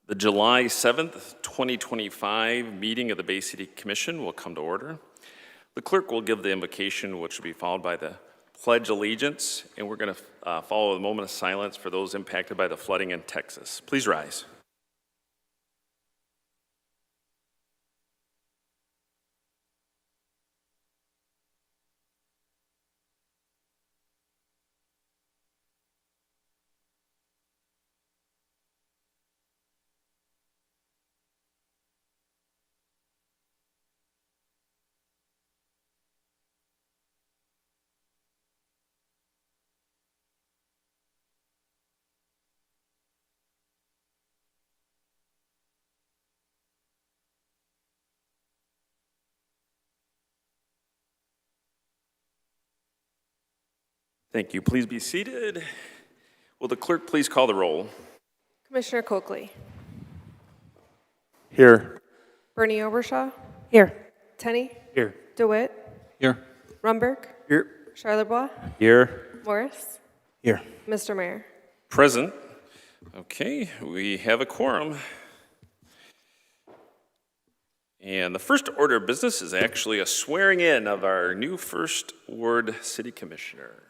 The July 7th, 2025 meeting of the Bay City Commission will come to order. The clerk will give the invocation, which will be followed by the Pledge Allegiance, and we're going to follow a moment of silence for those impacted by the flooding in Texas. Please rise. Thank you. Please be seated. Will the clerk please call the roll? Commissioner Coakley. Here. Bernie Obershaw. Here. Tenney. Here. DeWitt. Here. Rumberg. Here. Charlebois. Here. Morris. Here. Mr. Mayor. Present. Okay, we have a quorum. And the first order of business is actually a swearing in of our new First Ward City Commissioner.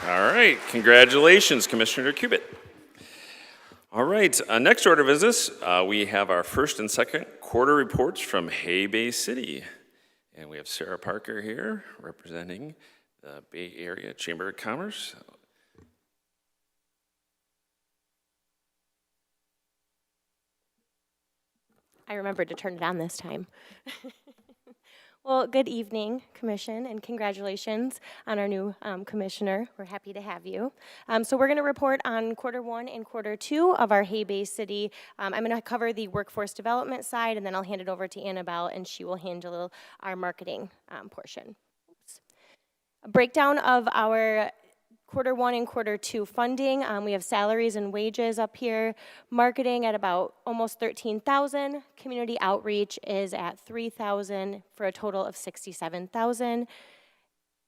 All right, congratulations, Commissioner Cubitt. All right, next order of business, we have our first and second quarter reports from Hay Bay City. And we have Sarah Parker here representing the Bay Area Chamber of Commerce. I remembered to turn it on this time. Well, good evening, Commission, and congratulations on our new Commissioner. We're happy to have you. So we're going to report on quarter one and quarter two of our Hay Bay City. I'm going to cover the workforce development side, and then I'll hand it over to Annabelle, and she will handle our marketing portion. Oops. A breakdown of our quarter one and quarter two funding. We have salaries and wages up here. Marketing at about almost $13,000. Community outreach is at $3,000 for a total of $67,000.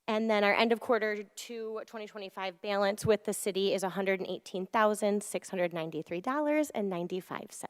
And then our end of quarter two 2025 balance with the city is $118,693.95.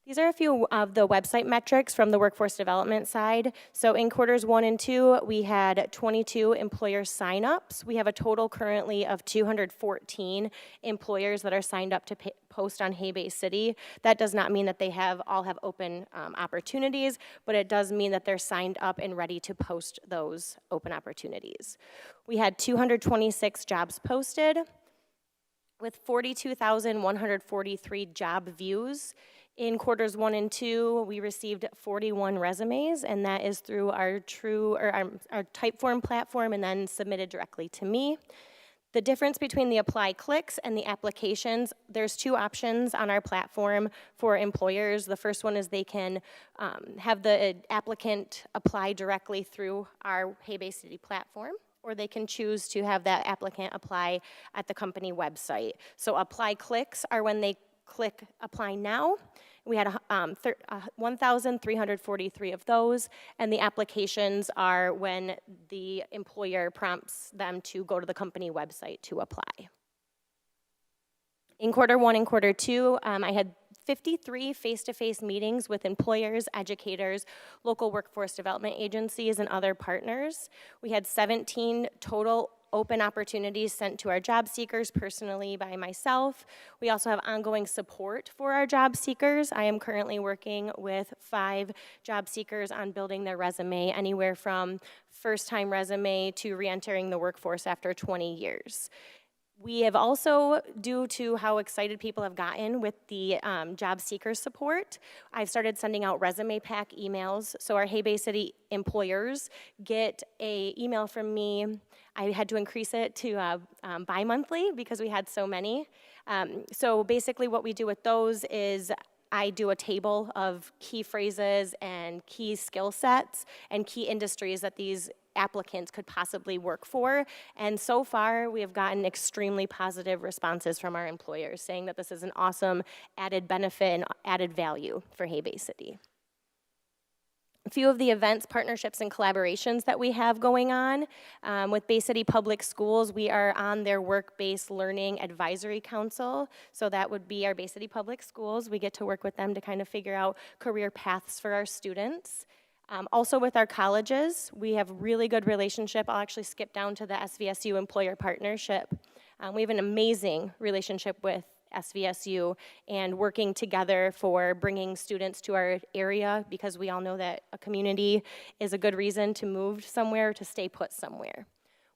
These are a few of the website metrics from the workforce development side. So in quarters 1 and 2, we had 22 employer signups. We have a total currently of 214 employers that are signed up to post on Hay Bay City. That does not mean that they all have open opportunities, but it does mean that they're signed up and ready to post those open opportunities. We had 226 jobs posted with 42,143 job views. In quarters 1 and 2, we received 41 resumes, and that is through our Typeform platform and then submitted directly to me. The difference between the apply clicks and the applications, there's two options on our platform for employers. The first one is they can have the applicant apply directly through our Hay Bay City platform, or they can choose to have that applicant apply at the company website. So apply clicks are when they click apply now. We had 1,343 of those, and the applications are when the employer prompts them to go to the company website to apply. In quarter 1 and quarter 2, I had 53 face-to-face meetings with employers, educators, local workforce development agencies, and other partners. We had 17 total open opportunities sent to our job seekers personally by myself. We also have ongoing support for our job seekers. I am currently working with 5 job seekers on building their resume, anywhere from first-time resume to re-entering the workforce after 20 years. We have also, due to how excited people have gotten with the job seeker support, I've started sending out resume pack emails. So our Hay Bay City employers get a email from me. I had to increase it to bi-monthly because we had so many. So basically what we do with those is I do a table of key phrases and key skill sets and key industries that these applicants could possibly work for. And so far, we have gotten extremely positive responses from our employers saying that this is an awesome added benefit and added value for Hay Bay City. A few of the events, partnerships, and collaborations that we have going on. With Bay City Public Schools, we are on their Work-Based Learning Advisory Council. So that would be our Bay City Public Schools. We get to work with them to kind of figure out career paths for our students. Also with our colleges, we have really good relationship. I'll actually skip down to the SVSU Employer Partnership. We have an amazing relationship with SVSU and working together for bringing students to our area, because we all know that a community is a good reason to move somewhere, to stay put somewhere.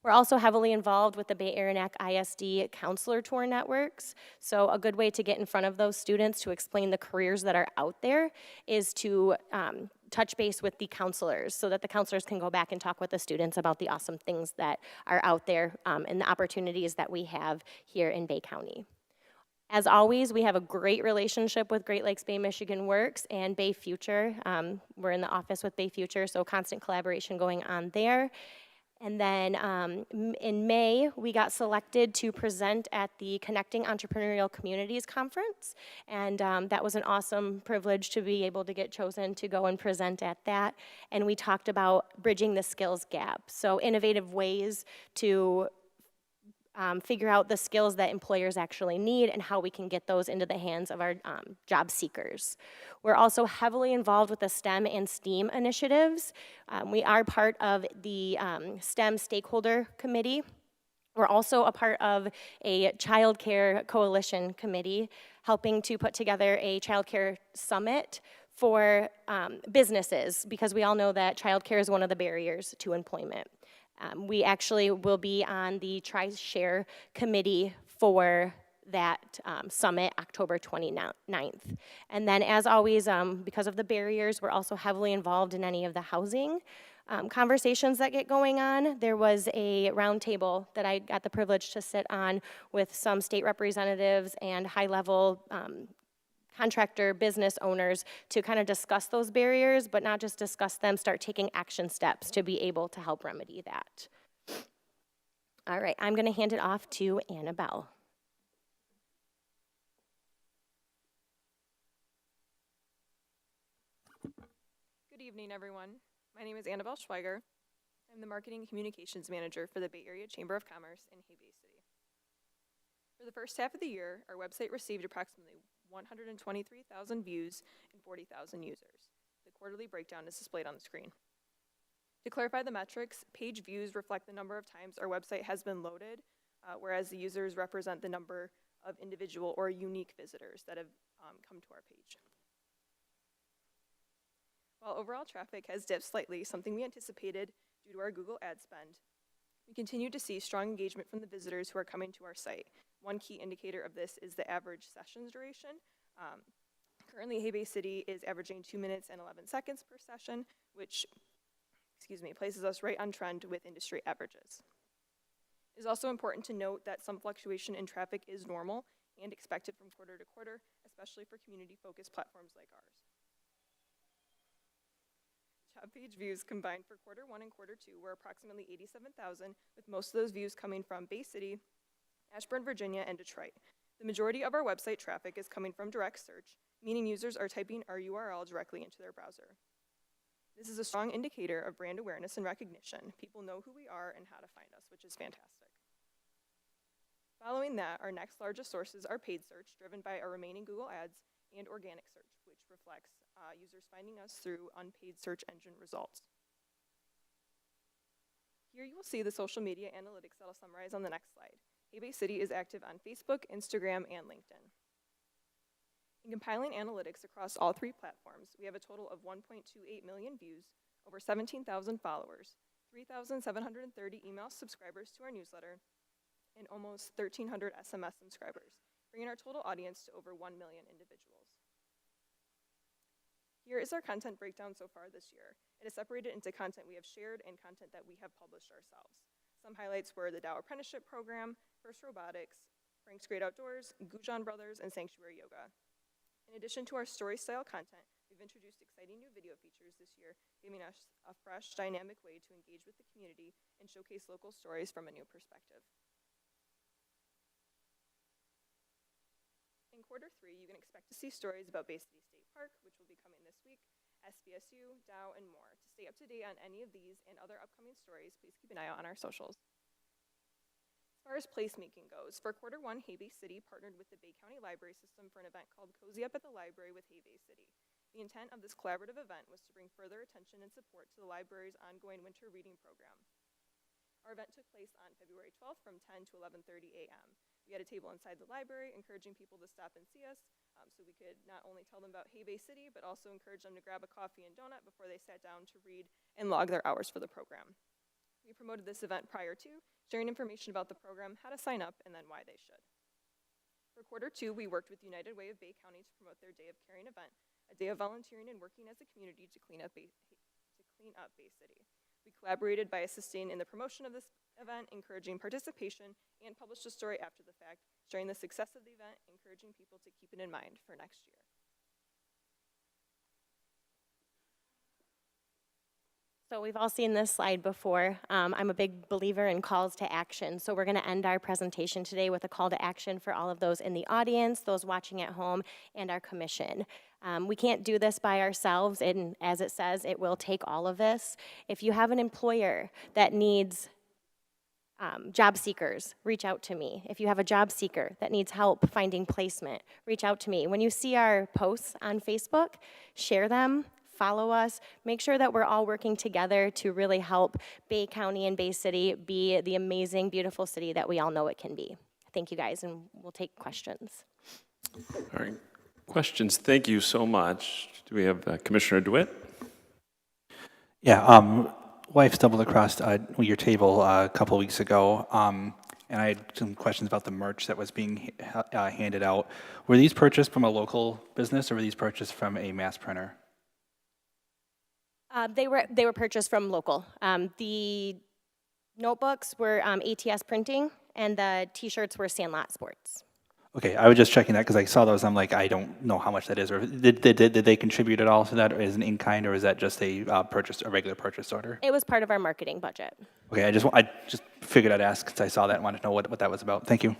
We're also heavily involved with the Bay Area ISD counselor tour networks. So a good way to get in front of those students to explain the careers that are out there is to touch base with the counselors so that the counselors can go back and talk with the students about the awesome things that are out there and the opportunities that we have here in Bay County. As always, we have a great relationship with Great Lakes Bay Michigan Works and Bay Future. We're in the office with Bay Future, so constant collaboration going on there. And then in May, we got selected to present at the Connecting Entrepreneurial Communities Conference. And that was an awesome privilege to be able to get chosen to go and present at that. And we talked about bridging the skills gap. So innovative ways to figure out the skills that employers actually need and how we can get those into the hands of our job seekers. We're also heavily involved with the STEM and STEAM initiatives. We are part of the STEM Stakeholder Committee. We're also a part of a Child Care Coalition Committee, helping to put together a Child Care Summit for businesses, because we all know that childcare is one of the barriers to employment. We actually will be on the Tri-Share Committee for that summit, October 29th. And then, as always, because of the barriers, we're also heavily involved in any of the housing conversations that get going on. There was a roundtable that I got the privilege to sit on with some state representatives and high-level contractor business owners to kind of discuss those barriers, but not just discuss them, start taking action steps to be able to help remedy that. All right, I'm going to hand it off to Annabelle. Good evening, everyone. My name is Annabelle Schweiger. I'm the Marketing and Communications Manager for the Bay Area Chamber of Commerce in Hay Bay City. For the first half of the year, our website received approximately 123,000 views and 40,000 users. The quarterly breakdown is displayed on the screen. To clarify the metrics, page views reflect the number of times our website has been loaded, whereas the users represent the number of individual or unique visitors that have come to our page. While overall traffic has dipped slightly, something we anticipated due to our Google ad spend, we continue to see strong engagement from the visitors who are coming to our site. One key indicator of this is the average sessions duration. Currently, Hay Bay City is averaging 2 minutes and 11 seconds per session, which, places us right on trend with industry averages. It is also important to note that some fluctuation in traffic is normal and expected from quarter to quarter, especially for community-focused platforms like ours. Job page views combined for quarter 1 and quarter 2 were approximately 87,000, with most of those views coming from Bay City, Ashburn, Virginia, and Detroit. The majority of our website traffic is coming from direct search, meaning users are typing our URL directly into their browser. This is a strong indicator of brand awareness and recognition. People know who we are and how to find us, which is fantastic. Following that, our next largest sources are paid search, driven by our remaining Google ads, and organic search, which reflects users finding us through unpaid search engine results. Here you will see the social media analytics that I'll summarize on the next slide. Hay-Bay City is active on Facebook, Instagram, and LinkedIn. In compiling analytics across all 3 platforms, we have a total of 1.28 million views, over 17,000 followers, 3,730 email subscribers to our newsletter, and almost 1,300 SMS subscribers, bringing our total audience to over 1 million individuals. Here is our content breakdown so far this year. It is separated into content we have shared and content that we have published ourselves. Some highlights were the Dow Apprenticeship Program, First Robotics, Frank's Great Outdoors, Gujan Brothers, and Sanctuary Yoga. In addition to our story-style content, we've introduced exciting new video features this year, giving us a fresh, dynamic way to engage with the community and showcase local stories from a new perspective. In quarter 3, you can expect to see stories about Bay City State Park, which will be coming this week, SBSU, Dow, and more. To stay up to date on any of these and other upcoming stories, please keep an eye out on our socials. As far as placemaking goes, for quarter 1, Hay-Bay City partnered with the Bay County Library System for an event called Cozy Up at the Library with Hay-Bay City. The intent of this collaborative event was to bring further attention and support to the library's ongoing winter reading program. Our event took place on February 12th from 10 to 11:30 a.m. We had a table inside the library, encouraging people to stop and see us, so we could not only tell them about Hay-Bay City, but also encourage them to grab a coffee and donut before they sat down to read and log their hours for the program. We promoted this event prior to, sharing information about the program, how to sign up, and then why they should. For quarter 2, we worked with United Way of Bay County to promote their Day of Caring event, a day of volunteering and working as a community to clean up Bay City. We collaborated by assisting in the promotion of this event, encouraging participation, and published a story after the fact, sharing the success of the event, encouraging people to keep it in mind for next year. So we've all seen this slide before. I'm a big believer in calls to action. So we're going to end our presentation today with a call to action for all of those in the audience, those watching at home, and our commission. We can't do this by ourselves, and as it says, it will take all of this. If you have an employer that needs job seekers, reach out to me. If you have a job seeker that needs help finding placement, reach out to me. When you see our posts on Facebook, share them. Follow us, make sure that we're all working together to really help Bay County and Bay City be the amazing, beautiful city that we all know it can be. Thank you guys, and we'll take questions. All right, questions, thank you so much. Do we have Commissioner DeWitt? Yeah, wife stumbled across your table a couple weeks ago, and I had some questions about the merch that was being handed out. Were these purchased from a local business, or were these purchased from a mass printer? They were purchased from local. The notebooks were ATS Printing, and the T-shirts were Sandlot Sports. Okay, I was just checking that because I saw those. I'm like, I don't know how much that is. Or did they contribute at all to that, or is it an in-kind, or is that just a regular purchase order? It was part of our marketing budget. Okay, I just figured I'd ask because I saw that and wanted to know what that was about. Thank you.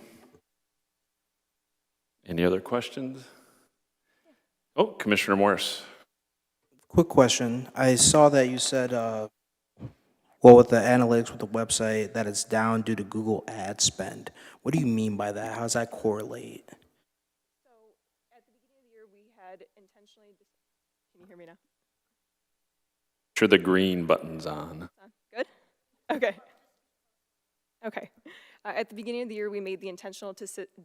Any other questions? Oh, Commissioner Morris. Quick question. I saw that you said, with the analytics with the website, that it's down due to Google ad spend. What do you mean by that? How does that correlate? So at the beginning of the year, we had intentionally, can you hear me now? Sure, the green button's on. Good? Okay. Okay. At the beginning of the year, we made the intentional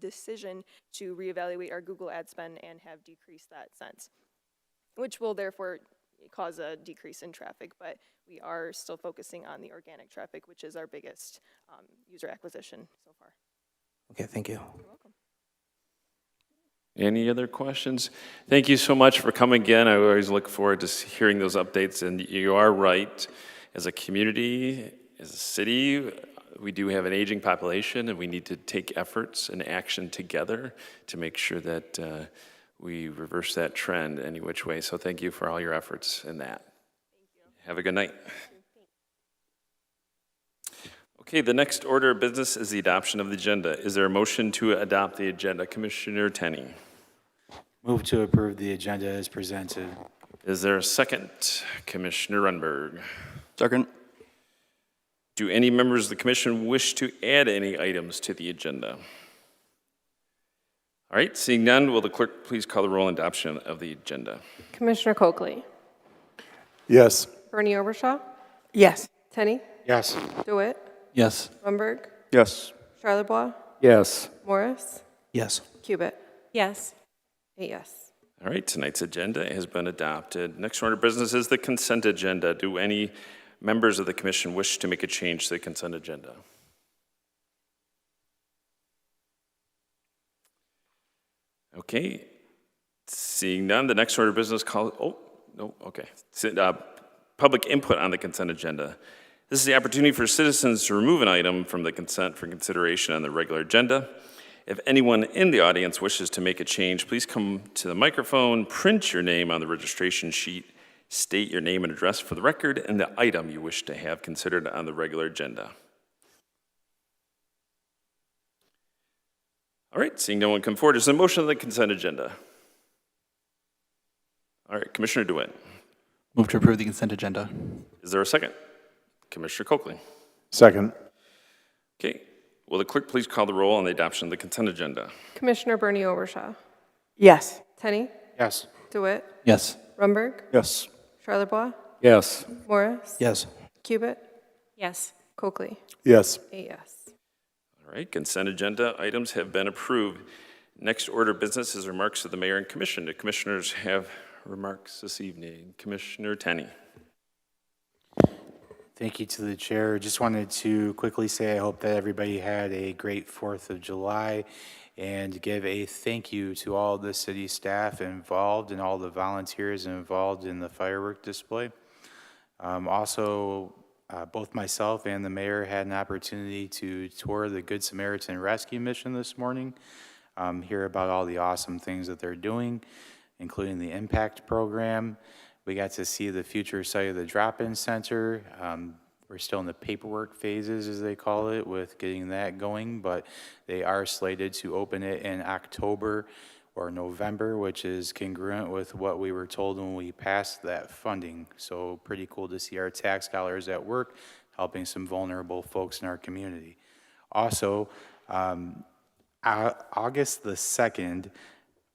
decision to reevaluate our Google ad spend and have decreased that since, which will therefore cause a decrease in traffic, but we are still focusing on the organic traffic, which is our biggest user acquisition so far. Okay, thank you. You're welcome. Any other questions? Thank you so much for coming again. I always look forward to hearing those updates, and you are right. As a community, as a city, we do have an aging population, and we need to take efforts and action together to make sure that we reverse that trend any which way. So thank you for all your efforts in that. Thank you. Have a good night. Okay, the next order of business is the adoption of the agenda. Is there a motion to adopt the agenda? Commissioner Tenney. Move to approve the agenda as presented. Is there a second? Commissioner Runberg. Second. Do any members of the commission wish to add any items to the agenda? All right, seeing none, will the clerk please call the roll on adoption of the agenda? Commissioner Coakley. Yes. Bernie Obershaw. Yes. Tenney. Yes. DeWitt, Yes. Rumberg, Yes. Charlebois, Yes. Morris, Yes. Cubit. Yes. 8 yes. All right, tonight's agenda has been adopted. Next order of business is the consent agenda. Do any members of the commission wish to make a change to the consent agenda? Okay, seeing none, the next order of business call, oh, no, okay. Public input on the consent agenda. This is the opportunity for citizens to remove an item from the consent for consideration on the regular agenda. If anyone in the audience wishes to make a change, please come to the microphone, print your name on the registration sheet, state your name and address for the record, and the item you wish to have considered on the regular agenda. All right, seeing no one come forward, is there a motion on the consent agenda? All right, Commissioner DeWitt. Move to approve the consent agenda. Is there a second? Commissioner Coakley. Second. Okay, will the clerk please call the roll on the adoption of the consent agenda? Commissioner Bernie Overshaw, Yes. Tenney, Yes. DeWitt, Yes. Rumberg, Yes. Charlebois, Yes. Morris, Yes. Cubit, Yes. Coakley. Yes. 8 yes. All right, consent agenda items have been approved. Next order of business is remarks of the mayor and commission. Do commissioners have remarks this evening? Commissioner Tenney. Thank you to the chair. Just wanted to quickly say I hope that everybody had a great 4th of July and give a thank you to all the city staff involved and all the volunteers involved in the firework display. Both myself and the mayor had an opportunity to tour the Good Samaritan Rescue Mission this morning, hear about all the awesome things that they're doing, including the impact program. We got to see the future site of the drop-in center. We're still in the paperwork phases, as they call it, with getting that going, but they are slated to open it in October or November, which is congruent with what we were told when we passed that funding. So pretty cool to see our tax dollars at work, helping some vulnerable folks in our community. Also, August the 2nd,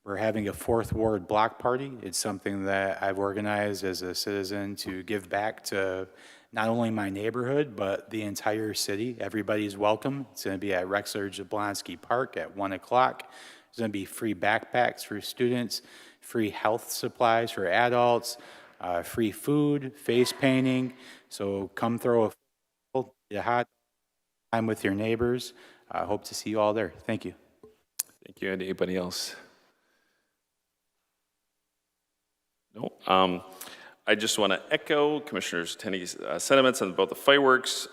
we're having a 4th Ward block party. It's something that I've organized as a citizen to give back to not only my neighborhood, but the entire city. Everybody's welcome. It's going to be at Rexler Jablonski Park at 1 o'clock. There's going to be free backpacks for students, free health supplies for adults, free food, face painting. So come throw a hot time with your neighbors. I hope to see you all there. Thank you. Thank you. Anybody else? No. I just want to echo Commissioner Tenney's sentiments on both the fireworks.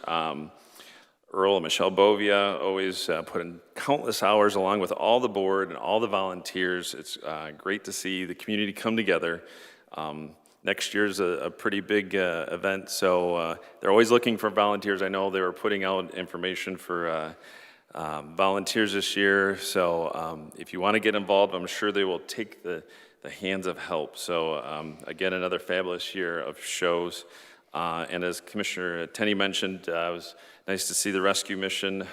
Earl and Michelle Bovia always put in countless hours along with all the board and all the volunteers. It's great to see the community come together. Next year's a pretty big event, so they're always looking for volunteers. I know they were putting out information for volunteers this year, so if you want to get involved, I'm sure they will take the hands of help. So again, another fabulous year of shows. And as Commissioner Tenney mentioned, it was nice to see the rescue mission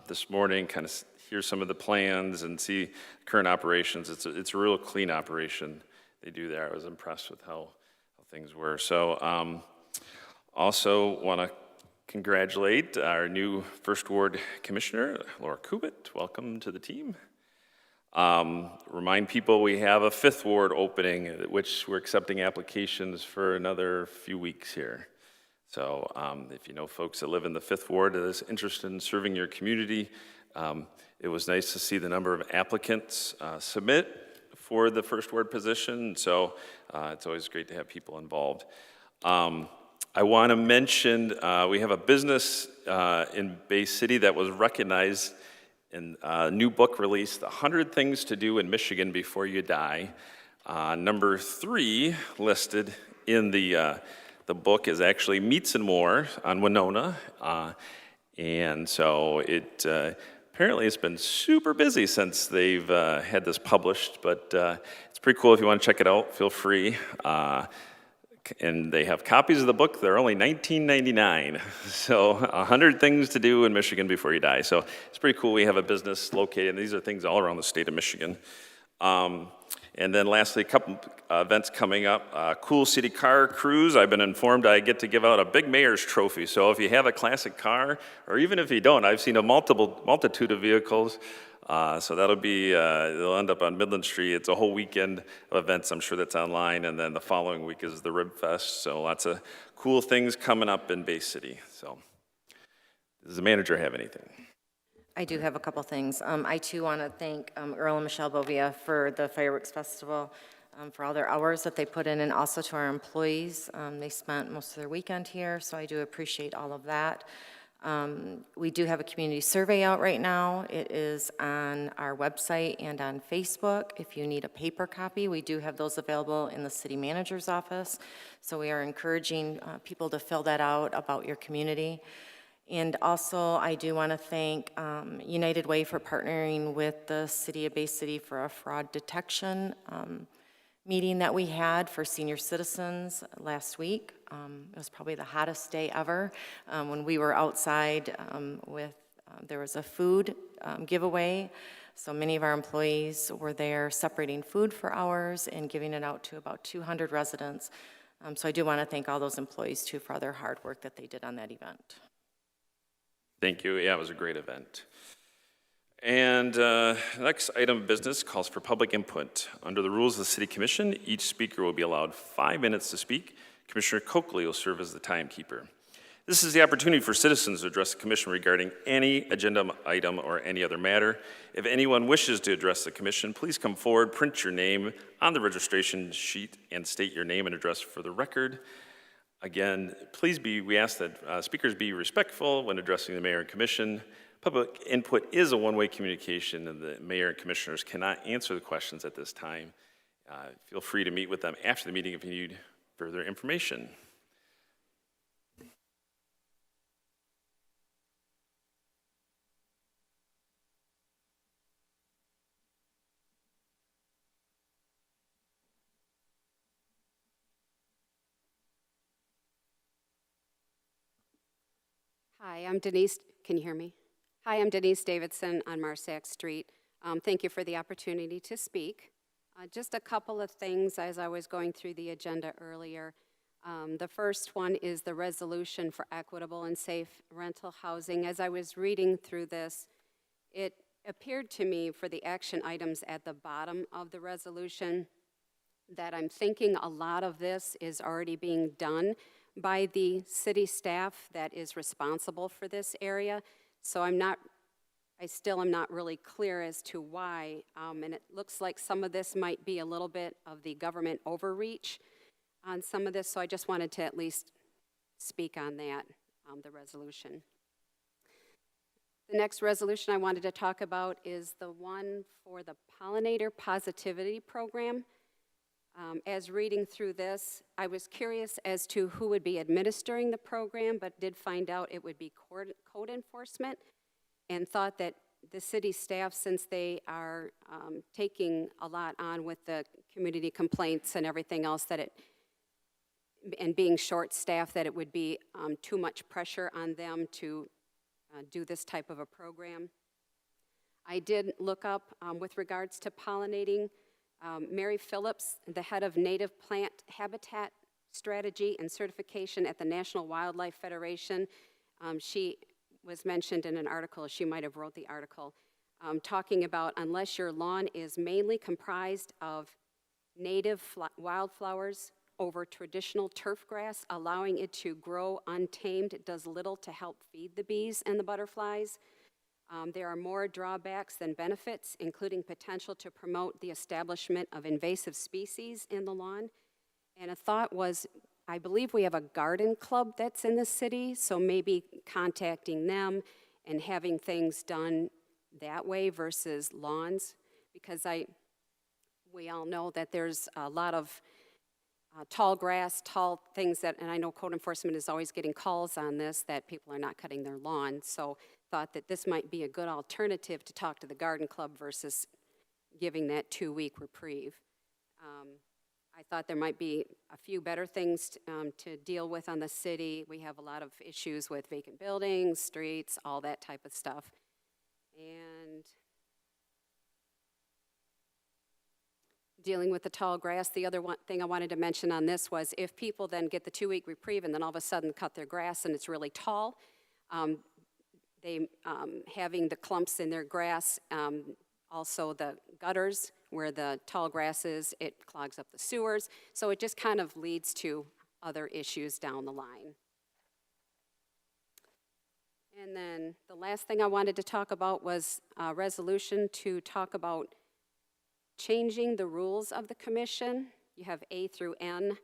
this morning, kind of hear some of the plans and see current operations. It's a real clean operation they do there. I was impressed with how things were. So also want to congratulate our new First Ward Commissioner, Laura Kubit. Welcome to the team. Remind people we have a 5th Ward opening, which we're accepting applications for another few weeks here. So if you know folks that live in the 5th Ward that is interested in serving your community, it was nice to see the number of applicants submit for the 1st Ward position. So it's always great to have people involved. I want to mention we have a business in Bay City that was recognized in a new book released, 100 Things to Do in Michigan Before You Die. Number 3 listed in the book is actually Meats and More on Winona. And so it apparently it's been super busy since they've had this published, but it's pretty cool. If you want to check it out, feel free. And they have copies of the book. They're only $19.99. So 100 things to do in Michigan before you die. So it's pretty cool. We have a business located, and these are things all around the state of Michigan. And And then lastly, a couple events coming up. Cool City Car Cruise. I've been informed I get to give out a big mayor's trophy. So if you have a classic car, or even if you don't, I've seen a multitude of vehicles. So that'll be, it'll end up on Midland Street. It's a whole weekend of events. I'm sure that's online. And then the following week is the Rib Fest. So lots of cool things coming up in Bay City. So does the manager have anything? I do have a couple things. I too want to thank Earl and Michelle Bovia for the fireworks festival, for all their hours that they put in, and also to our employees. They spent most of their weekend here, so I do appreciate all of that. We do have a community survey out right now. It is on our website and on Facebook. If you need a paper copy, we do have those available in the city manager's office. So we are encouraging people to fill that out about your community. And also, I do want to thank United Way for partnering with the City of Bay City for a fraud detection meeting that we had for senior citizens last week. It was probably the hottest day ever when we were outside there was a food giveaway. So many of our employees were there separating food for hours and giving it out to about 200 residents. So I do want to thank all those employees too for all their hard work that they did on that event. Thank you. Yeah, it was a great event. And next item of business calls for public input. Under the rules of the City Commission, each speaker will be allowed 5 minutes to speak. Commissioner Coakley will serve as the timekeeper. This is the opportunity for citizens to address the Commission regarding any agenda item or any other matter. If anyone wishes to address the Commission, please come forward, print your name on the registration sheet, and state your name and address for the record. Again, we ask that speakers be respectful when addressing the mayor and commission. Public input is a one-way communication, and the mayor and commissioners cannot answer the questions at this time. Feel free to meet with them after the meeting if you need further information. Hi, I'm Denise. Can you hear me? Hi, I'm Denise Davidson on Marsac Street. Thank you for the opportunity to speak. Just a couple of things as I was going through the agenda earlier. The first one is the resolution for equitable and safe rental housing. As I was reading through this, it appeared to me for the action items at the bottom of the resolution that I'm thinking a lot of this is already being done by the city staff that is responsible for this area. So I still am not really clear as to why, and it looks like some of this might be a little bit of the government overreach on some of this, so I just wanted to at least speak on that, the resolution. The next resolution I wanted to talk about is the one for the Pollinator Positivity Program. As reading through this, I was curious as to who would be administering the program, but did find out it would be code enforcement, and thought that the city staff, since they are taking a lot on with the community complaints and everything else, and being short-staffed, that it would be too much pressure on them to do this type of a program. I did look up with regards to pollinating. Mary Phillips, the head of Native Plant Habitat Strategy and Certification at the National Wildlife Federation, she was mentioned in an article, she might have wrote the article, talking about unless your lawn is mainly comprised of native wildflowers over traditional turf grass, allowing it to grow untamed does little to help feed the bees and the butterflies. There are more drawbacks than benefits, including potential to promote the establishment of invasive species in the lawn. And a thought was, I believe we have a garden club that's in the city, so maybe contacting them and having things done that way versus lawns, because we all know that there's a lot of tall grass, tall things that, and I know code enforcement is always getting calls on this, that people are not cutting their lawn. So thought that this might be a good alternative to talk to the garden club versus giving that 2-week reprieve. I thought there might be a few better things to deal with on the city. We have a lot of issues with vacant buildings, streets, all that type of stuff. And dealing with the tall grass. The other thing I wanted to mention on this was if people then get the 2-week reprieve and then all of a sudden cut their grass and it's really tall, having the clumps in their grass, also the gutters where the tall grass is, it clogs up the sewers. So it just kind of leads to other issues down the line. And then the last thing I wanted to talk about was a resolution to talk about changing the rules of the commission. You have A through N,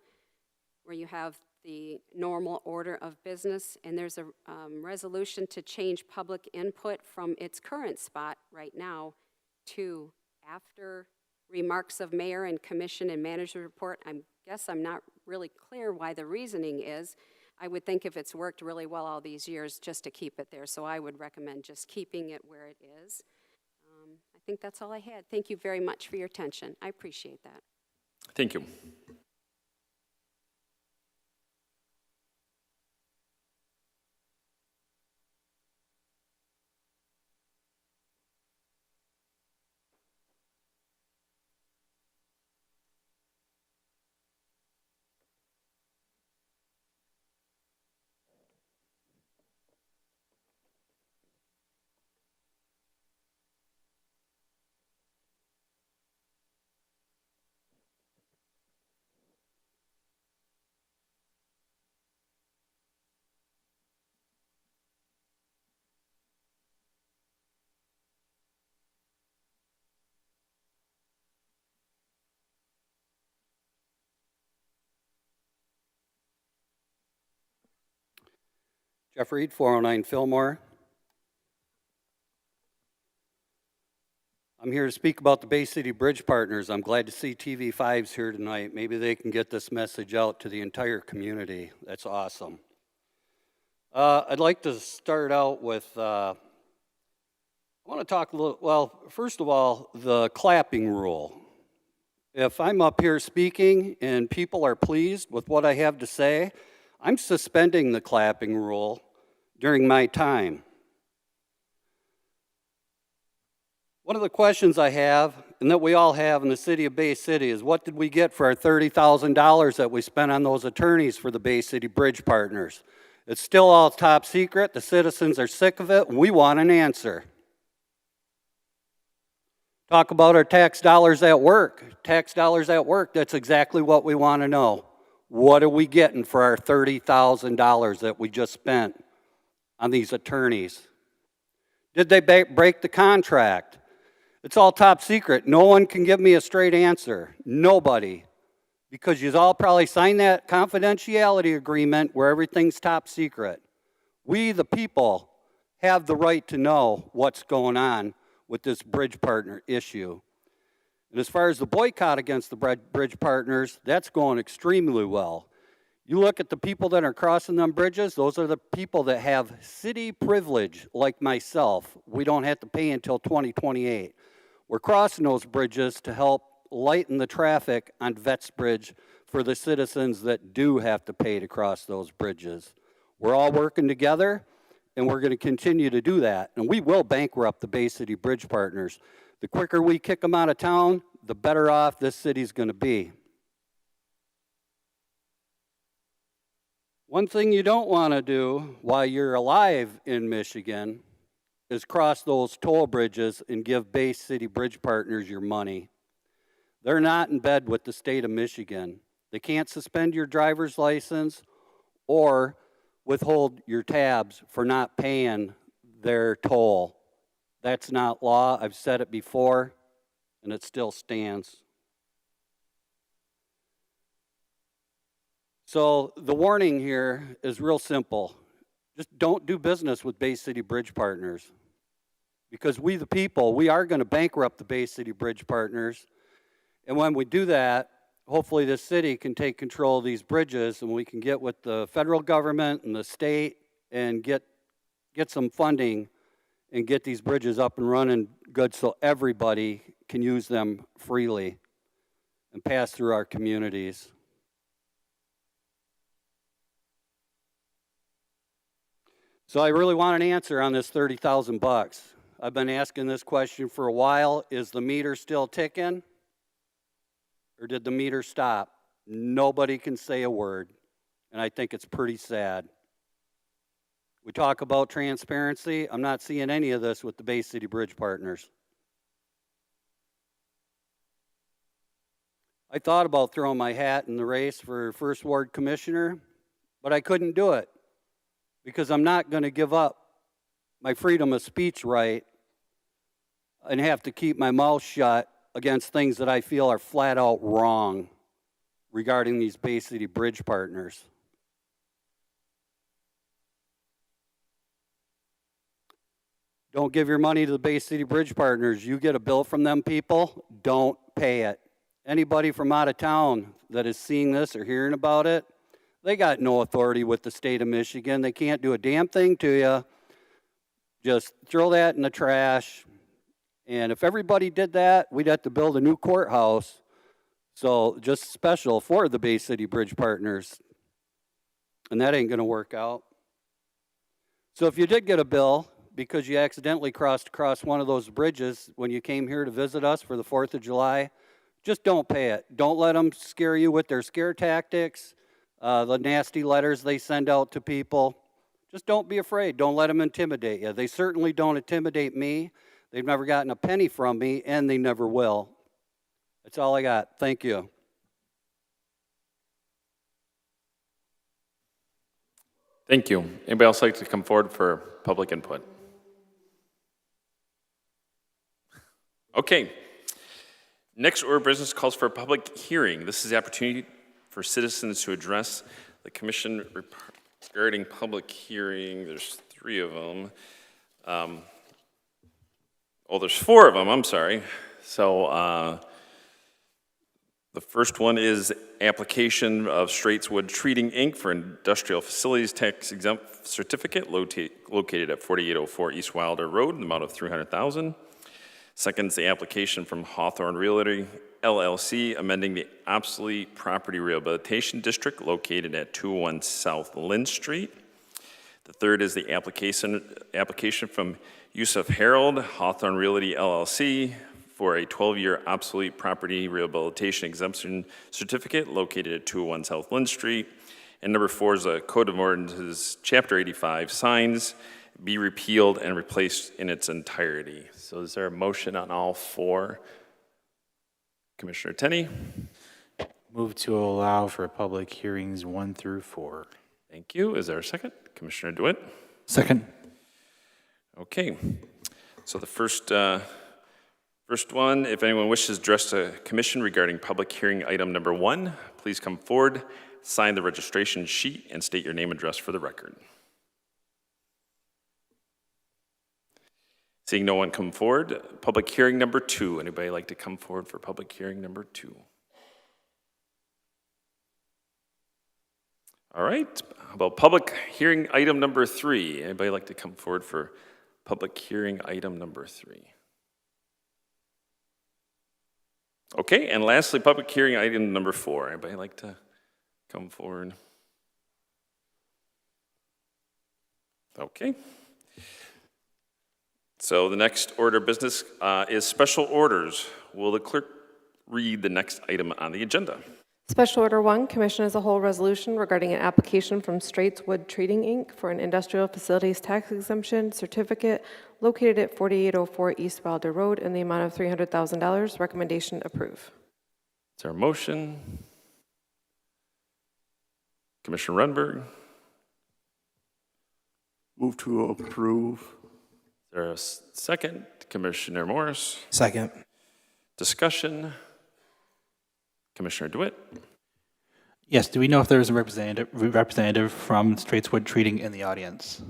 where you have the normal order of business, and there's a resolution to change public input from its current spot right now to after remarks of mayor and commission and manager report. I guess I'm not really clear why the reasoning is. I would think if it's worked really well all these years, just to keep it there. So I would recommend just keeping it where it is. I think that's all I had. Thank you very much for your attention. I appreciate that. Thank you. Jeff Reed, 409 Fillmore. I'm here to speak about the Bay City Bridge Partners. I'm glad to see TV5's here tonight. Maybe they can get this message out to the entire community. That's awesome. I'd like to start out with, I want to talk a little, well, first of all, the clapping rule. If I'm up here speaking and people are pleased with what I have to say, I'm suspending the clapping rule during my time. One of the questions I have, and that we all have in the city of Bay City, is what did we get for our $30,000 that we spent on those attorneys for the Bay City Bridge Partners? It's still all top secret. The citizens are sick of it, and we want an answer. Talk about our tax dollars at work. Tax dollars at work, that's exactly what we want to know. What are we getting for our $30,000 that we just spent on these attorneys? Did they break the contract? It's all top secret. No one can give me a straight answer. Nobody. Because you all probably signed that confidentiality agreement where everything's top secret. We, the people, have the right to know what's going on with this bridge partner issue. And as far as the boycott against the bridge partners, that's going extremely well. You look at the people that are crossing them bridges, those are the people that have city privilege, like myself. We don't have to pay until 2028. We're crossing those bridges to help lighten the traffic on Vets Bridge for the citizens that do have to pay to cross those bridges. We're all working together, and we're going to continue to do that. And we will bankrupt the Bay City Bridge Partners. The quicker we kick them out of town, the better off this city's going to be. One thing you don't want to do while you're alive in Michigan is cross those toll bridges and give Bay City Bridge Partners your money. They're not in bed with the state of Michigan. They can't suspend your driver's license or withhold your tabs for not paying their toll. That's not law. I've said it before, and it still stands. So the warning here is real simple. Just don't do business with Bay City Bridge Partners. Because we, the people, we are going to bankrupt the Bay City Bridge Partners. And when we do that, hopefully the city can take control of these bridges and we can get with the federal government and the state and get some funding and get these bridges up and running good so everybody can use them freely and pass through our communities. So I really want an answer on this $30,000. I've been asking this question for a while. Is the meter still ticking? Or did the meter stop? Nobody can say a word, and I think it's pretty sad. We talk about transparency. I'm not seeing any of this with the Bay City Bridge Partners. I thought about throwing my hat in the race for First Ward Commissioner, but I couldn't do it because I'm not going to give up my freedom of speech right and have to keep my mouth shut against things that I feel are flat out wrong regarding these Bay City Bridge Partners. Don't give your money to the Bay City Bridge Partners. You get a bill from them people, don't pay it. Anybody from out of town that is seeing this or hearing about it, they got no authority with the state of Michigan. They can't do a damn thing to you. Just throw that in the trash. And if everybody did that, we'd have to build a new courthouse. So just special for the Bay City Bridge Partners. And that ain't going to work out. So if you did get a bill because you accidentally crossed across one of those bridges when you came here to visit us for the 4th of July, just don't pay it. Don't let them scare you with their scare tactics, the nasty letters they send out to people. Just don't be afraid. Don't let them intimidate you. They certainly don't intimidate me. They've never gotten a penny from me, and they never will. That's all I got. Thank you. Thank you. Anybody else like to come forward for public input? Okay. Next order of business calls for a public hearing. This is the opportunity for citizens to address the commission regarding public hearing. There's 3 of them. There's 4 of them, I'm sorry. So the first one is application of Straitswood Treating, Inc. for industrial facilities tax exempt certificate located at 4804 East Wilder Road in the amount of $300,000. Second is the application from Hawthorne Realty LLC amending the obsolete property rehabilitation district located at 201 South Lynn Street. The third is the application from Yusuf Harold, Hawthorne Realty LLC for a 12-year obsolete property rehabilitation exemption certificate located at 201 South Lynn Street. And number 4 is a Code of Ordinances, Chapter 85, signs be repealed and replaced in its entirety. So is there a motion on all 4? Commissioner Tenney? Move to allow for public hearings 1 through 4. Thank you. Is there a second? Commissioner DeWitt? Second. Okay. So the first one, if anyone wishes to address the commission regarding public hearing item number 1, please come forward, sign the registration sheet, and state your name and address for the record. Seeing no one come forward, public hearing number 2. Anybody like to come forward for public hearing number 2? All right. How about public hearing item number 3? Anybody like to come forward for public hearing item number 3? Okay, and lastly, public hearing item number 4. Anybody like to come forward? Okay. So the next order of business is special orders. Will the clerk read the next item on the agenda? Special Order 1, Commission as a whole resolution regarding an application from Straitswood Treating, Inc. for an industrial facilities tax exemption certificate located at 4804 East Wilder Road in the amount of $300,000. Recommendation approve. Is there a motion? Commissioner Renberg? Move to approve. Is there a second? Commissioner Morris? Second. Discussion? Commissioner DeWitt? Yes, do we know if there is a representative from Straitswood Treating in the audience?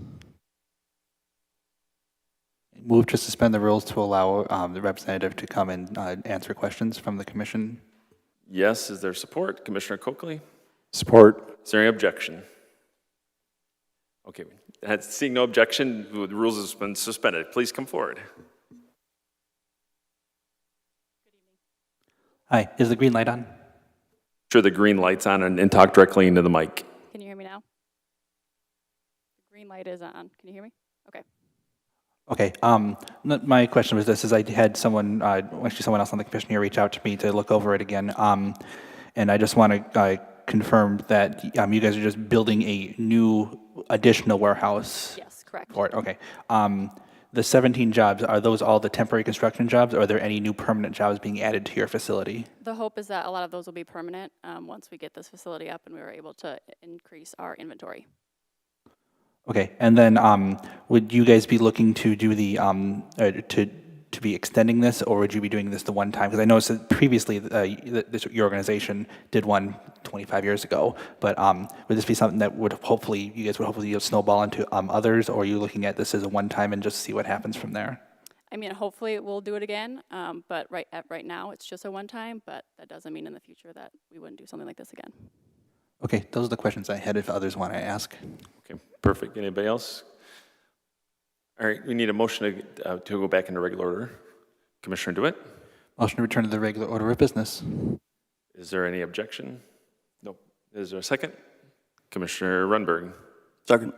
Move to suspend the rules to allow the representative to come and answer questions from the commission. Yes, is there support? Commissioner Coakley? Support. Is there any objection? Okay, seeing no objection, the rules have been suspended. Please come forward. Hi, is the green light on? Sure, the green light's on and talk directly into the mic. Can you hear me now? The green light is on. Can you hear me? Okay. Okay, my question was this, is I had someone, actually someone else on the commission here reach out to me to look over it again. And I just want to confirm that you guys are just building a new additional warehouse Yes, correct. for it, okay. The 17 jobs, are those all the temporary construction jobs, or are there any new permanent jobs being added to your facility? The hope is that a lot of those will be permanent once we get this facility up and we were able to increase our inventory. Okay, and then would you guys be looking to do the, to be extending this, or would you be doing this the one time? Because I noticed that previously your organization did one 25 years ago, but would this be something that would hopefully, you guys would hopefully snowball into others, or are you looking at this as a one time and just see what happens from there? I mean, hopefully we'll do it again, but right now it's just a one time, but that doesn't mean in the future that we wouldn't do something like this again. Okay, those are the questions I had if others want to ask. Okay, perfect. Anybody else? All right, we need a motion to go back into regular order. Commissioner DeWitt, Motion to return to the regular order of business. is there any objection? Nope. Is there a second? Commissioner Runberg, Second.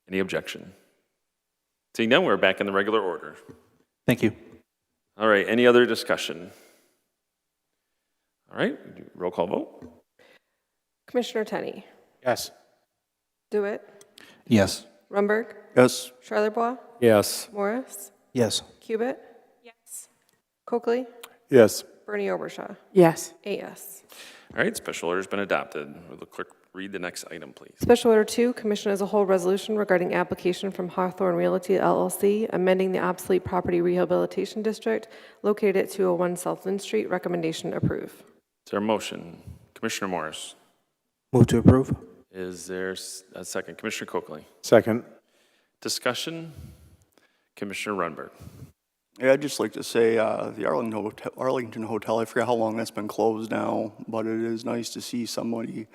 any objection? Seeing none, we're back in the regular order. Thank you. All right, any other discussion? All right, roll call vote. Commissioner Tenney, Yes. DeWitt, Yes. Rumberg, Yes. Charlebois, Yes. Morris, Yes. Cubit, Yes. Coakley, Yes. Bernie Obershaw. Yes. 8 yes. All right, special order's been adopted. Will the clerk read the next item, please? Special Order 2, Commission as a whole resolution regarding application from Hawthorne Realty LLC, amending the obsolete property rehabilitation district located at 201 South Lynn Street. Recommendation approve. Is there a motion? Commissioner Morris, Move to approve? is there a second? Commissioner Coakley, Second. discussion? Commissioner Runberg. Yeah, I'd just like to say the Arlington Hotel, I forget how long that's been closed now, but it is nice to see somebody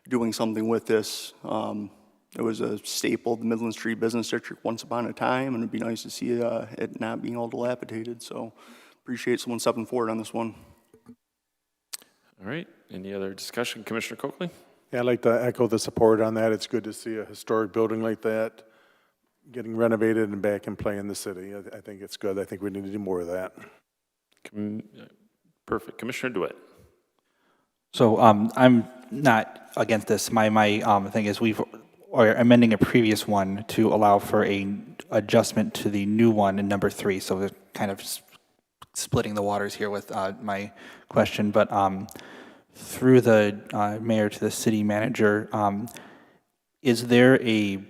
doing something with this. It was a staple of the Midland Street Business District once upon a time, and it'd be nice to see it not being all dilapidated. So appreciate someone stepping forward on this one. All right, any other discussion? Commissioner Coakley? Yeah, I'd like to echo the support on that. It's good to see a historic building like that getting renovated and back in play in the city. I think it's good. I think we need to do more of that. Perfect. Commissioner DeWitt. So I'm not against this. My thing is are amending a previous one to allow for a adjustment to the new one in number 3. So we're kind of splitting the waters here with my question, but through the mayor to the city manager, is there a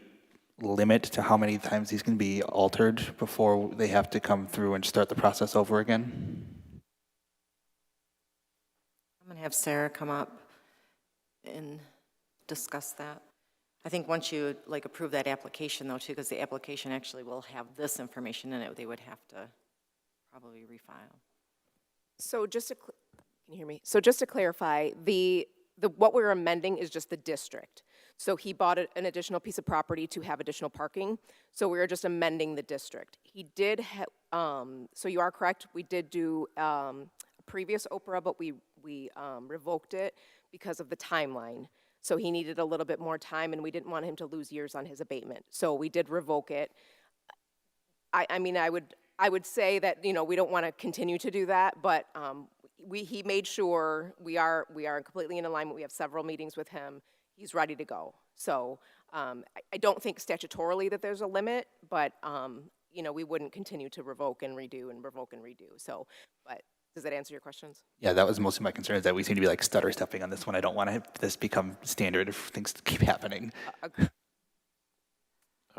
limit to how many times these can be altered before they have to come through and start the process over again? I'm going to have Sarah come up and discuss that. I think once you approve that application though too, because the application actually will have this information in it, they would have to probably refile. So just to, can you hear me? So just to clarify, what we're amending is just the district. So he bought an additional piece of property to have additional parking. So we're just amending the district. He did, so you are correct, we did do a previous Oprah, but we revoked it because of the timeline. So he needed a little bit more time and we didn't want him to lose years on his abatement. So we did revoke it. I mean, I would say that, we don't want to continue to do that, but he made sure we are completely in alignment. We have several meetings with him. He's ready to go. So I don't think statutorily that there's a limit, but we wouldn't continue to revoke and redo and revoke and redo. So, but does that answer your questions? Yeah, that was mostly my concern, is that we seem to be like stutter stepping on this one. I don't want to have this become standard if things keep happening. All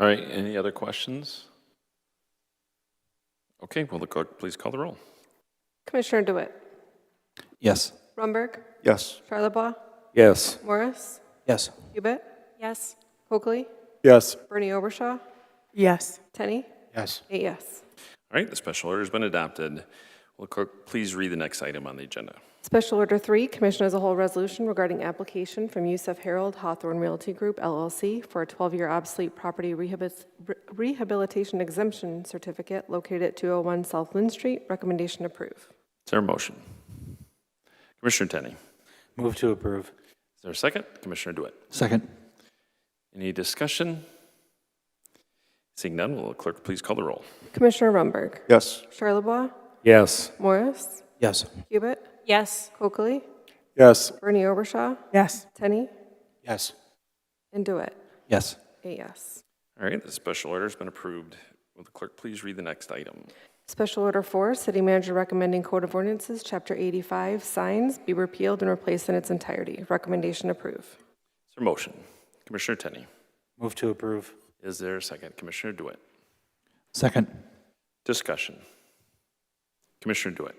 right, any other questions? Okay, will the clerk please call the roll? Commissioner DeWitt, Yes. Rumberg, Yes. Charlebois, Yes. Morris, Yes. Cubit, Yes. Coakley, Yes. Bernie Obershaw, Yes. Tenney, Yes. 8 yes. All right, the special order has been adopted. Will the clerk please read the next item on the agenda? Special Order 3, Commission as a whole resolution regarding application from Yusef Harold Hawthorne Realty Group, LLC, for a 12-year obsolete property rehabilitation exemption certificate located at 201 South Lynn Street. Recommendation approve. Is there a motion? Commissioner Tenney. Move to approve. Is there a second? Commissioner DeWitt. Second. Any discussion? Seeing none, will the clerk please call the roll? Commissioner Rumberg. Yes. Charlebois. Yes. Morris. Yes. Cubit. Yes. Coakley. Yes. Bernie Overshaw. Yes. Tenney. Yes. And DeWitt. Yes. A yes. All right, the special order has been approved. Will the clerk please read the next item? Special Order 4, City Manager recommending Code of Ordinances, Chapter 85, signs be repealed and replaced in its entirety. Recommendation approve. Is there a motion? Commissioner Tenney. Move to approve. Is there a second? Commissioner DeWitt. Second. Discussion. Commissioner DeWitt.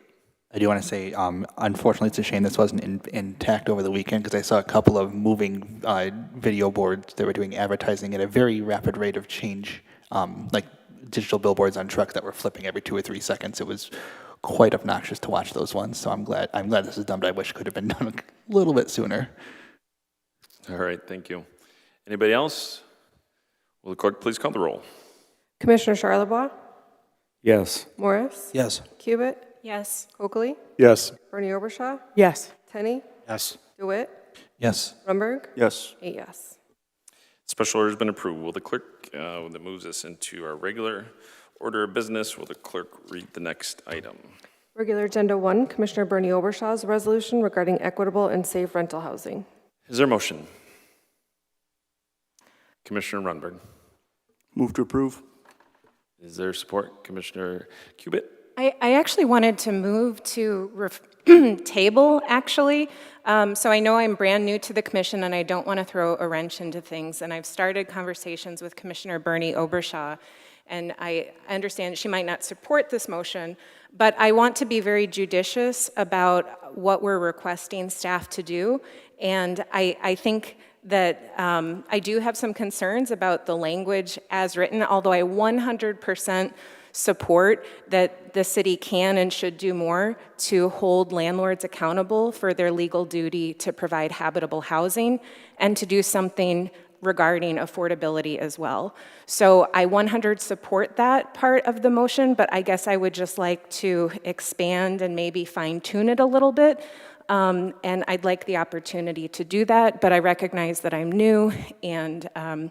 I do want to say, unfortunately, it's a shame this wasn't intact over the weekend because I saw a couple of moving video boards that were doing advertising at a very rapid rate of change, like digital billboards on trucks that were flipping every 2 or 3 seconds. It was quite obnoxious to watch those ones. So I'm glad this is done, but I wish it could have been done a little bit sooner. All right, thank you. Anybody else? Will the clerk please call the roll? Commissioner Charlebois. Yes. Morris. Yes. Cubit. Yes. Coakley. Yes. Bernie Overshaw. Yes. Tenney. Yes. DeWitt. Yes. Rumberg. Yes. A yes. Special order has been approved. Will the clerk, that moves us into our regular order of business, will the clerk read the next item? Regular Agenda 1, Commissioner Bernie Overshaw's resolution regarding equitable and safe rental housing. Is there a motion? Commissioner Runberg. Move to approve. Is there support? Commissioner Cubit. I actually wanted to move to table, actually. So I know I'm brand new to the commission and I don't want to throw a wrench into things. And I've started conversations with Commissioner Bernie Obershaw. And I understand she might not support this motion, but I want to be very judicious about what we're requesting staff to do. And I think that I do have some concerns about the language as written, although I 100% support that the city can and should do more to hold landlords accountable for their legal duty to provide habitable housing and to do something regarding affordability as well. So I 100% support that part of the motion, but I guess I would just like to expand and maybe fine tune it a little bit. And I'd like the opportunity to do that, but I recognize that I'm new and I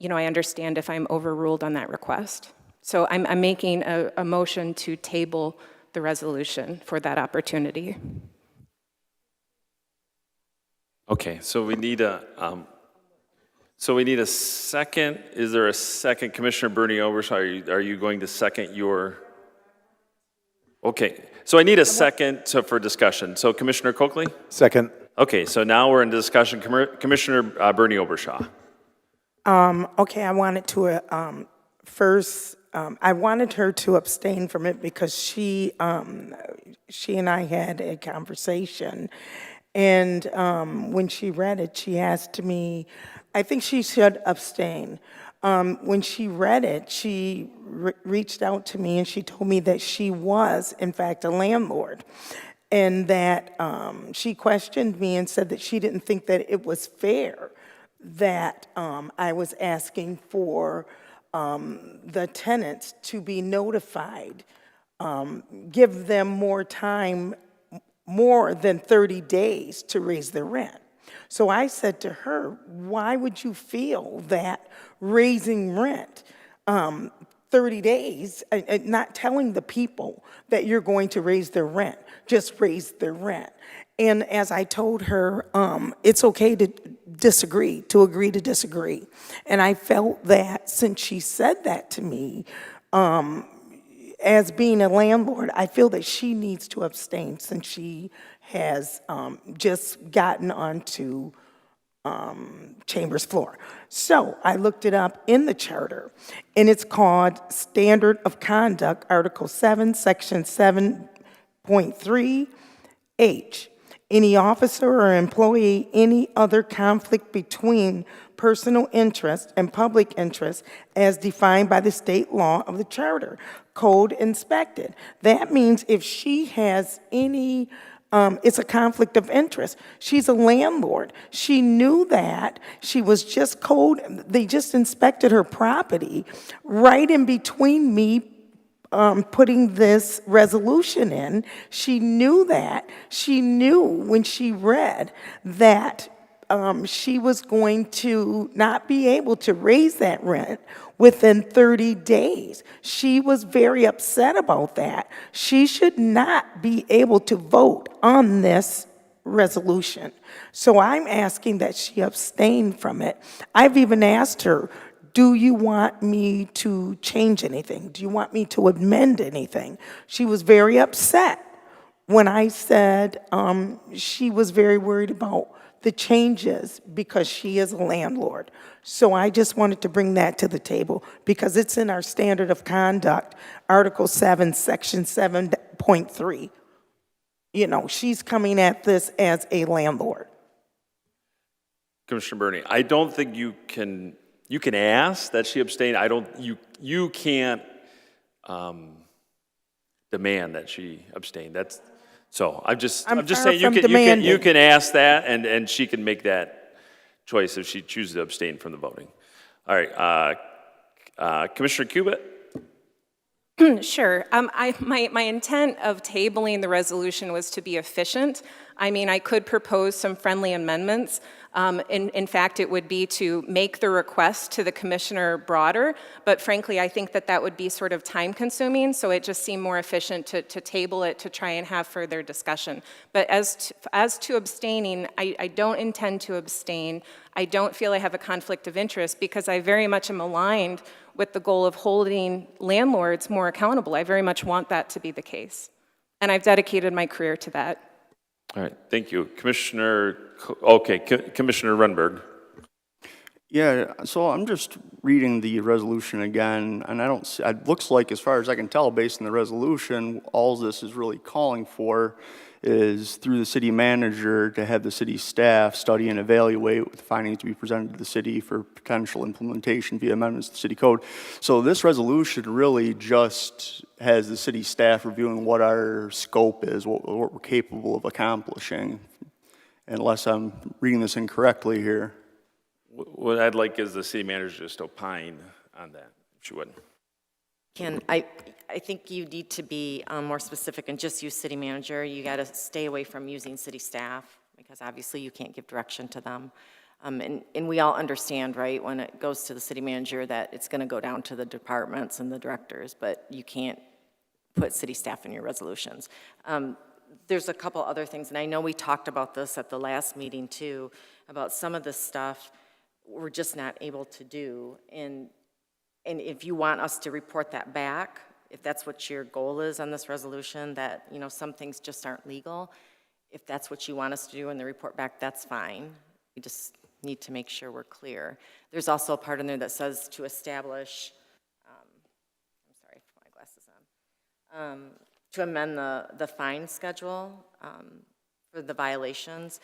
understand if I'm overruled on that request. So I'm making a motion to table the resolution for that opportunity. Okay, so we need a second. Is there a second? Commissioner Bernie Overshaw, are you going to second your? Okay, so I need a second for discussion. So Commissioner Coakley? Second. Okay, so now we're in discussion. Commissioner Bernie Overshaw. Okay, I wanted to first. I wanted her to abstain from it because she and I had a conversation, and when she read it, she asked me. I think she should abstain. When she read it, she reached out to me and she told me that she was, in fact, a landlord, and that she questioned me and said that she didn't think that it was fair that I was asking for the tenants to be notified, give them more time, more than 30 days to raise their rent. So I said to her, why would you feel that raising rent 30 days, not telling the people that you're going to raise their rent, just raise their rent? And as I told her, it's okay to disagree, to agree to disagree. And I felt that since she said that to me, as being a landlord, I feel that she needs to abstain since she has just gotten onto Chamber's floor. So I looked it up in the charter, and it's called Standard of Conduct, Article 7, Section 7.3H. Any officer or employee, any other conflict between personal interest and public interest as defined by the state law of the charter, code inspected. That means if she has any, it's a conflict of interest. She's a landlord. She knew that. She was just they just inspected her property right in between me putting this resolution in. She knew that. She knew when she read that she was going to not be able to raise that rent within 30 days. She was very upset about that. She should not be able to vote on this resolution. So I'm asking that she abstain from it. I've even asked her, do you want me to change anything? Do you want me to amend anything? She was very upset when I said she was very worried about the changes because she is a landlord. So I just wanted to bring that to the table because it's in our standard of conduct, Article 7, Section 7.3. You know, she's coming at this as a landlord. Commissioner Burney, I don't think you can ask that she abstain. You can't demand that she abstain. I'm just saying you can ask that and she can make that choice if she chooses to abstain from the voting. All right, Commissioner Cubit? Sure. My intent of tabling the resolution was to be efficient. I mean, I could propose some friendly amendments. In fact, it would be to make the request to the commissioner broader, but frankly, I think that would be sort of time-consuming, so it just seemed more efficient to table it to try and have further discussion. But as to abstaining, I don't intend to abstain. I don't feel I have a conflict of interest because I very much am aligned with the goal of holding landlords more accountable. I very much want that to be the case, and I've dedicated my career to that. All right, thank you. Commissioner Runberg. Yeah, so I'm just reading the resolution again, and I don't see, it looks like, as far as I can tell, based on the resolution, all this is really calling for is through the city manager to have the city staff study and evaluate with findings to be presented to the city for potential implementation via amendments to the city code. So this resolution really just has the city staff reviewing what our scope is, what we're capable of accomplishing, unless I'm reading this incorrectly here. What I'd like is the city manager just opine on that, if she would. I think you need to be more specific and just use city manager. You got to stay away from using city staff because obviously you can't give direction to them. And we all understand, right, when it goes to the city manager that it's going to go down to the departments and the directors, but you can't put city staff in your resolutions. There's a couple other things, and I know we talked about this at the last meeting too, about some of this stuff we're just not able to do. And if you want us to report that back, if that's what your goal is on this resolution, that, you know, some things just aren't legal, if that's what you want us to do in the report back, that's fine. We just need to make sure we're clear. There's also a part in there that says to establish, I'm sorry, I put my glasses on, to amend the fine schedule for the violations.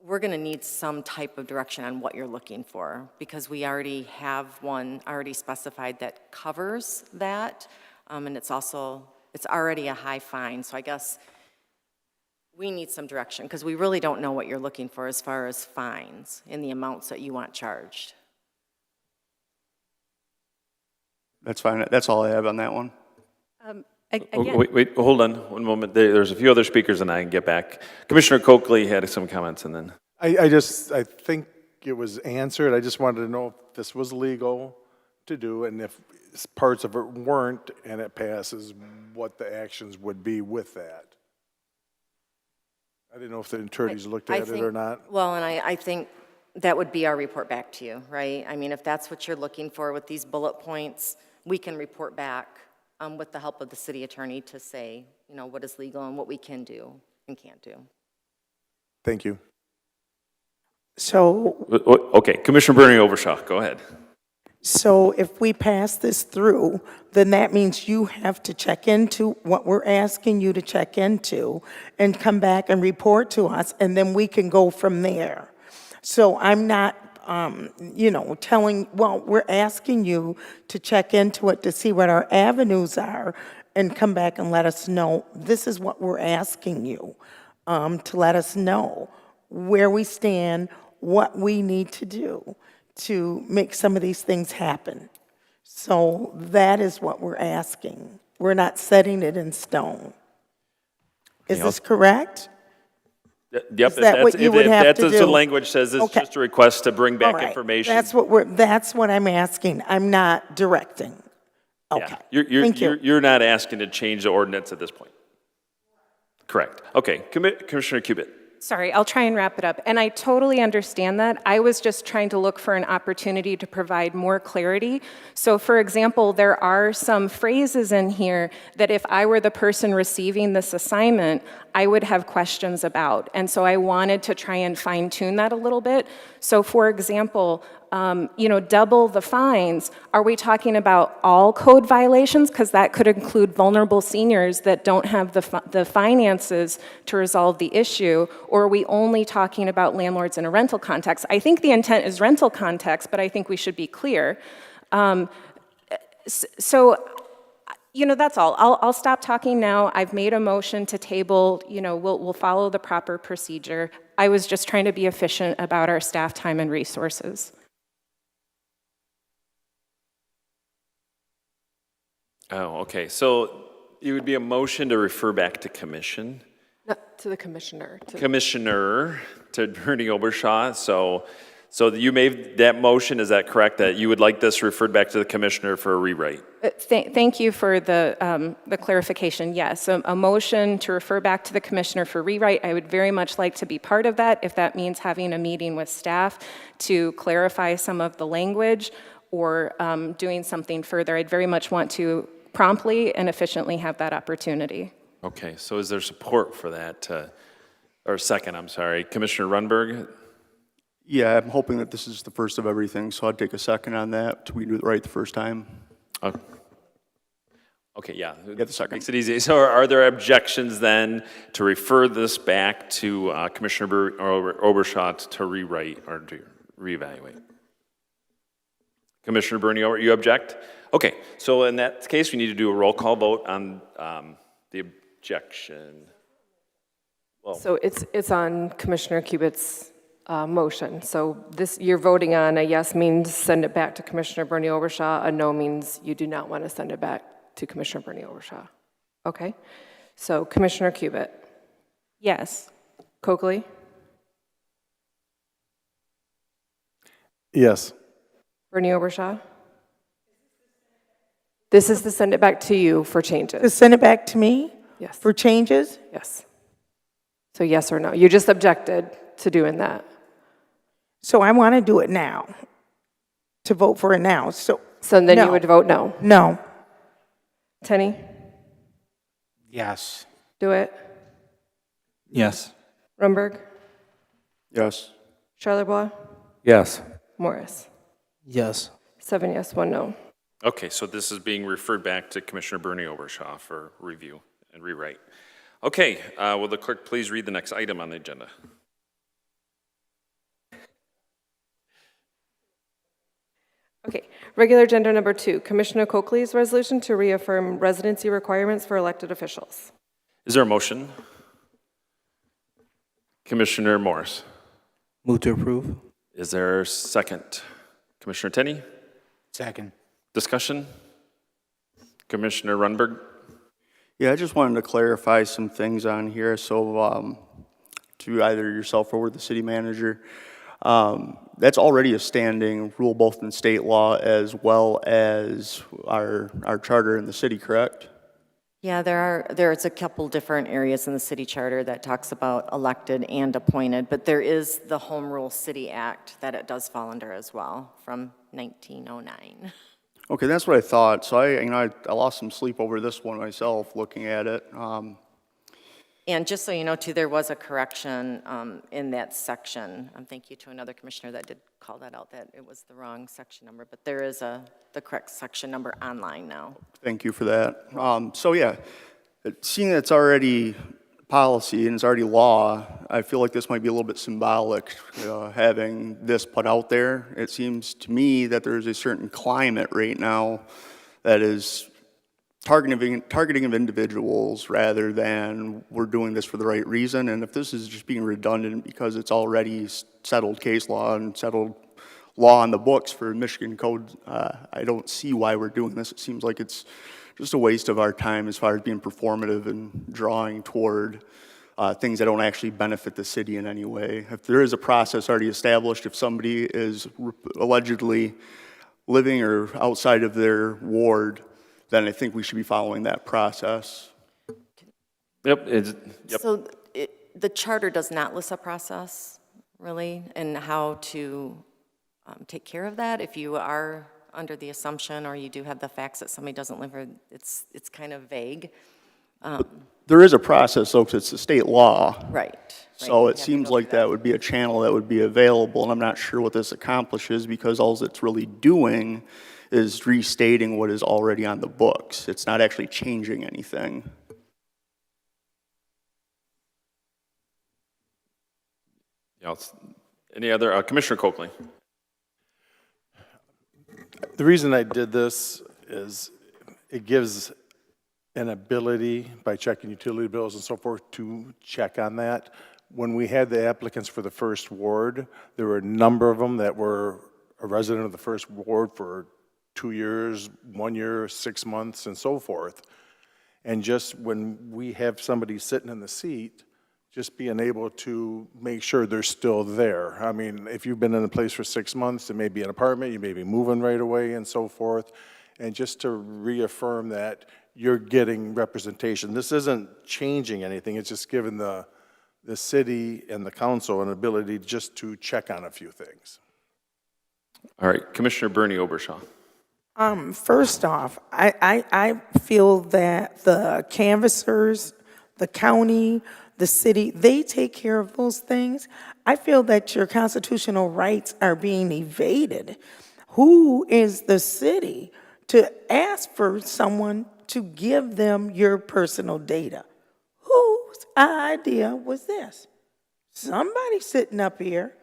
We're going to need some type of direction on what you're looking for because we already have one already specified that covers that, and it's already a high fine. So I guess we need some direction because we really don't know what you're looking for as far as fines and the amounts that you want charged. That's fine. That's all I have on that one. Wait, hold on one moment. There's a few other speakers and I can get back. Commissioner Coakley had some comments and then. I think it was answered. I just wanted to know if this was legal to do and if parts of it weren't and it passes, what the actions would be with that. I didn't know if the attorneys looked at it or not. Well, and I think that would be our report back to you, right? I mean, if that's what you're looking for with these bullet points, we can report back with the help of the city attorney to say, you know, what is legal and what we can do and can't do. Thank you. So, okay, Commissioner Bernie Overshaw, go ahead. So if we pass this through, then that means you have to check into what we're asking you to check into and come back and report to us, and then we can go from there. So I'm not, we're asking you to check into it to see what our avenues are and come back and let us know, this is what we're asking you, to let us know where we stand, what we need to do to make some of these things happen. So that is what we're asking. We're not setting it in stone. Is this correct? Yep, Is that what you would have that's to what the do? language says, it's Okay. just a request to bring All back right. information. That's what I'm asking. I'm not directing. Okay. Yeah, Thank you. you're not asking to change the ordinance at this point. Correct. Okay, Commissioner Cubit. Sorry, I'll try and wrap it up. And I totally understand that. I was just trying to look for an opportunity to provide more clarity. So for example, there are some phrases in here that if I were the person receiving this assignment, I would have questions about. And so I wanted to try and fine tune that a little bit. So for example, double the fines. Are we talking about all code violations? Because that could include vulnerable seniors that don't have the finances to resolve the issue. Or are we only talking about landlords in a rental context? I think the intent is rental context, but I think we should be clear. That's all. I'll stop talking now. I've made a motion to table. We'll follow the proper procedure. I was just trying to be efficient about our staff time and resources. Oh, okay. So it would be a motion to refer back to commission. Not to the commissioner. Commissioner, to Bernie Obershaw. So you made that motion, is that correct? That you would like this referred back to the commissioner for a rewrite? Thank you for the clarification. Yes, a motion to refer back to the commissioner for rewrite. I would very much like to be part of that, if that means having a meeting with staff to clarify some of the language or doing something further. I'd very much want to promptly and efficiently have that opportunity. Okay, so is there support for that? Or second, I'm sorry. Commissioner Runberg? Yeah, I'm hoping that this is the first of everything, so I'd take a second on that till we do it right the first time. Okay, yeah. Get the second. Makes it easy. So are there objections then to refer this back to Commissioner Obershaw to rewrite or to reevaluate? Commissioner Bernie, you object? Okay, so in that case, we need to do a roll call vote on the objection. Well, So it's on Commissioner Cubit's motion. So you're voting on a yes means send it back to Commissioner Bernie Obershaw, a no means you do not want to send it back to Commissioner Bernie Obershaw. Okay, so Commissioner Cubit. Yes. Coakley. Yes. Bernie Obershaw. This is to send it back to you for changes. To send it back to me? Yes. For changes? Yes. So yes or no? You just objected to doing that. So I want to do it now, to vote for it now. So then no. you would vote no. No. Tenny, Yes. do it. Yes. Rumberg, Yes. Charlebois, Yes. Morris. Yes. 7 yes, 1 no. okay, so this is being referred back to Commissioner Bernie Obershaw for review and rewrite. Okay, will the clerk please read the next item on the agenda? Okay, regular agenda number 2, Commissioner Coakley's resolution to reaffirm residency requirements for elected officials. Is there a motion? Commissioner Morris. Move to approve. Is there a second? Commissioner Tenney? Second. Discussion? Commissioner Runberg? Yeah, I just wanted to clarify some things on here, so to either yourself or the city manager. That's already a standing rule both in state law as well as our charter in the city, correct? Yeah, there's a couple different areas in the city charter that talks about elected and appointed, but there is the Home Rule City Act that it does fall under as well from 1909. Okay, that's what I thought. So I lost some sleep over this one myself, looking at it. And just so you know, too, there was a correction in that section. Thank you to another commissioner that did call that out, that it was the wrong section number, but there is the correct section number online now. Thank you for that. So yeah, seeing that it's already policy and it's already law, I feel like this might be a little bit symbolic, having this put out there. It seems to me that there's a certain climate right now that is targeting of individuals rather than we're doing this for the right reason. And if this is just being redundant because it's already settled case law and settled law on the books for Michigan code, I don't see why we're doing this. It seems like it's just a waste of our time as far as being performative and drawing toward things that don't actually benefit the city in any way. If there is a process already established, if somebody is allegedly living or outside of their ward, then I think we should be following that process. Yep. So the charter does not list a process, really, and how to take care of that. If you are under the assumption or you do have the facts that somebody doesn't live here, it's kind of vague. There is a process, though, 'cause it's a state law. Right. So it seems like that would be a channel that would be available, and I'm not sure what this accomplishes because all it's really doing is restating what is already on the books. It's not actually changing anything. Any other, Commissioner Coakley? The reason I did this is it gives an ability by checking utility bills and so forth to check on that. When we had the applicants for the first ward, there were a number of them that were a resident of the first ward for 2 years, 1 year, 6 months, and so forth. And just when we have somebody sitting in the seat, just being able to make sure they're still there. I mean, if you've been in a place for 6 months, it may be an apartment, you may be moving right away and so forth. And just to reaffirm that you're getting representation. This isn't changing anything, it's just giving the city and the council an ability just to check on a few things. All right, Commissioner Bernie Obershaw. First off, I feel that the canvassers, the county, the city, they take care of those things. I feel that your constitutional rights are being evaded. Who is the city to ask for someone to give them your personal data? Whose idea was this? Somebody sitting up here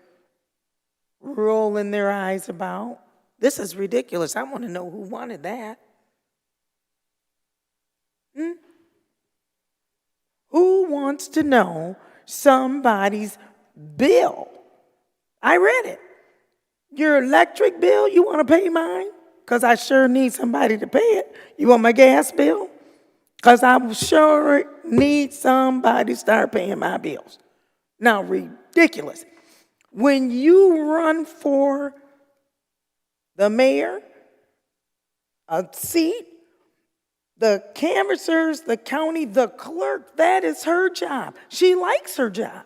rolling their eyes about, this is ridiculous. I want to know who wanted that. Who wants to know somebody's bill? I read it. Your electric bill, you want to pay mine? Because I sure need somebody to pay it. You want my gas bill? Because I sure need somebody to start paying my bills. Now, ridiculous. When you run for the mayor, a seat, the canvassers, the county, the clerk, that is her job. She likes her job.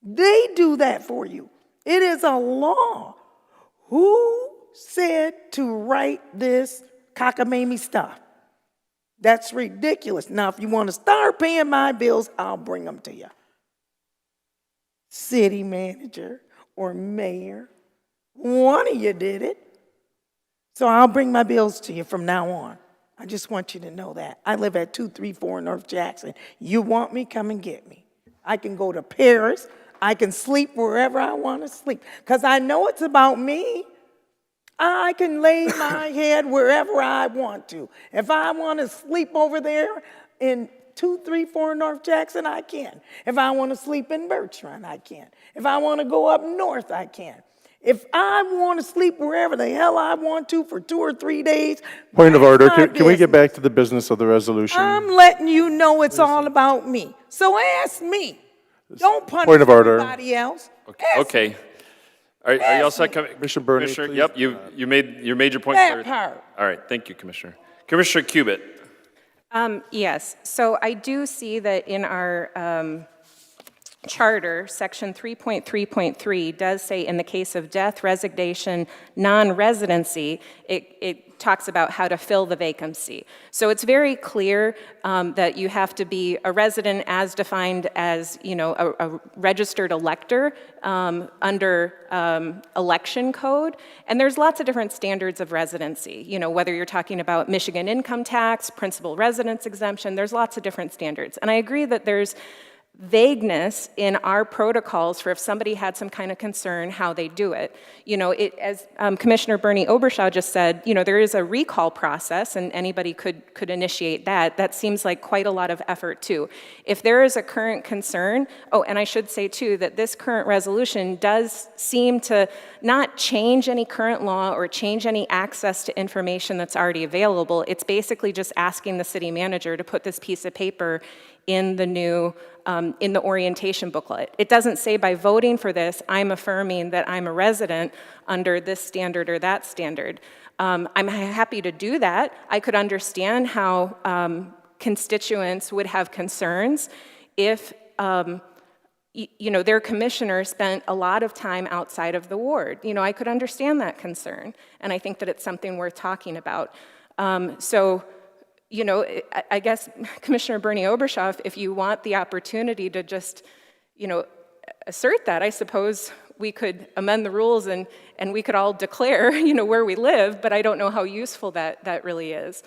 They do that for you. It is a law. Who said to write this cockamamie stuff? That's ridiculous. Now, if you want to start paying my bills, I'll bring them to you. City manager or mayor, one of you did it. So I'll bring my bills to you from now on. I just want you to know that. I live at 234 North Jackson. You want me, come and get me. I can go to Paris. I can sleep wherever I want to sleep because I know it's about me. I can lay my head wherever I want to. If I want to sleep over there in 234 North Jackson, I can. If I want to sleep in Birch Run, I can. If I want to go up north, I can. If I want to sleep wherever the hell I want to for 2 or 3 days. Point of order, can we get back to the business of the resolution? I'm letting you know it's all about me. So ask me. Don't punish Point of order. everybody else. Okay. Are you all set, Commissioner Bernie, Commissioner? please. Yep, you made your point That clear. part. All right, thank you, Commissioner. Commissioner Cubit. Yes, so I do see that in our charter, section 3.3.3 does say in the case of death, resignation, non-residency, it talks about how to fill the vacancy. So it's very clear that you have to be a resident as defined as, you know, a registered elector under election code. And there's lots of different standards of residency, you know, whether you're talking about Michigan income tax, principal residence exemption, there's lots of different standards. And I agree that there's vagueness in our protocols for if somebody had some kind of concern, how they do it. You know, as Commissioner Bernie Obershaw just said, you know, there is a recall process and anybody could initiate that. That seems like quite a lot of effort too. If there is a current concern, oh, and I should say too that this current resolution does seem to not change any current law or change any access to information that's already available. It's basically just asking the city manager to put this piece of paper in the new, in the orientation booklet. It doesn't say by voting for this, I'm affirming that I'm a resident under this standard or that standard. I'm happy to do that. I could understand how constituents would have concerns if their commissioner spent a lot of time outside of the ward. I could understand that concern, and I think that it's something worth talking about. I guess Commissioner Bernie Obershoff, if you want the opportunity to just, assert that, I suppose we could amend the rules and we could all declare, where we live, but I don't know how useful that really is.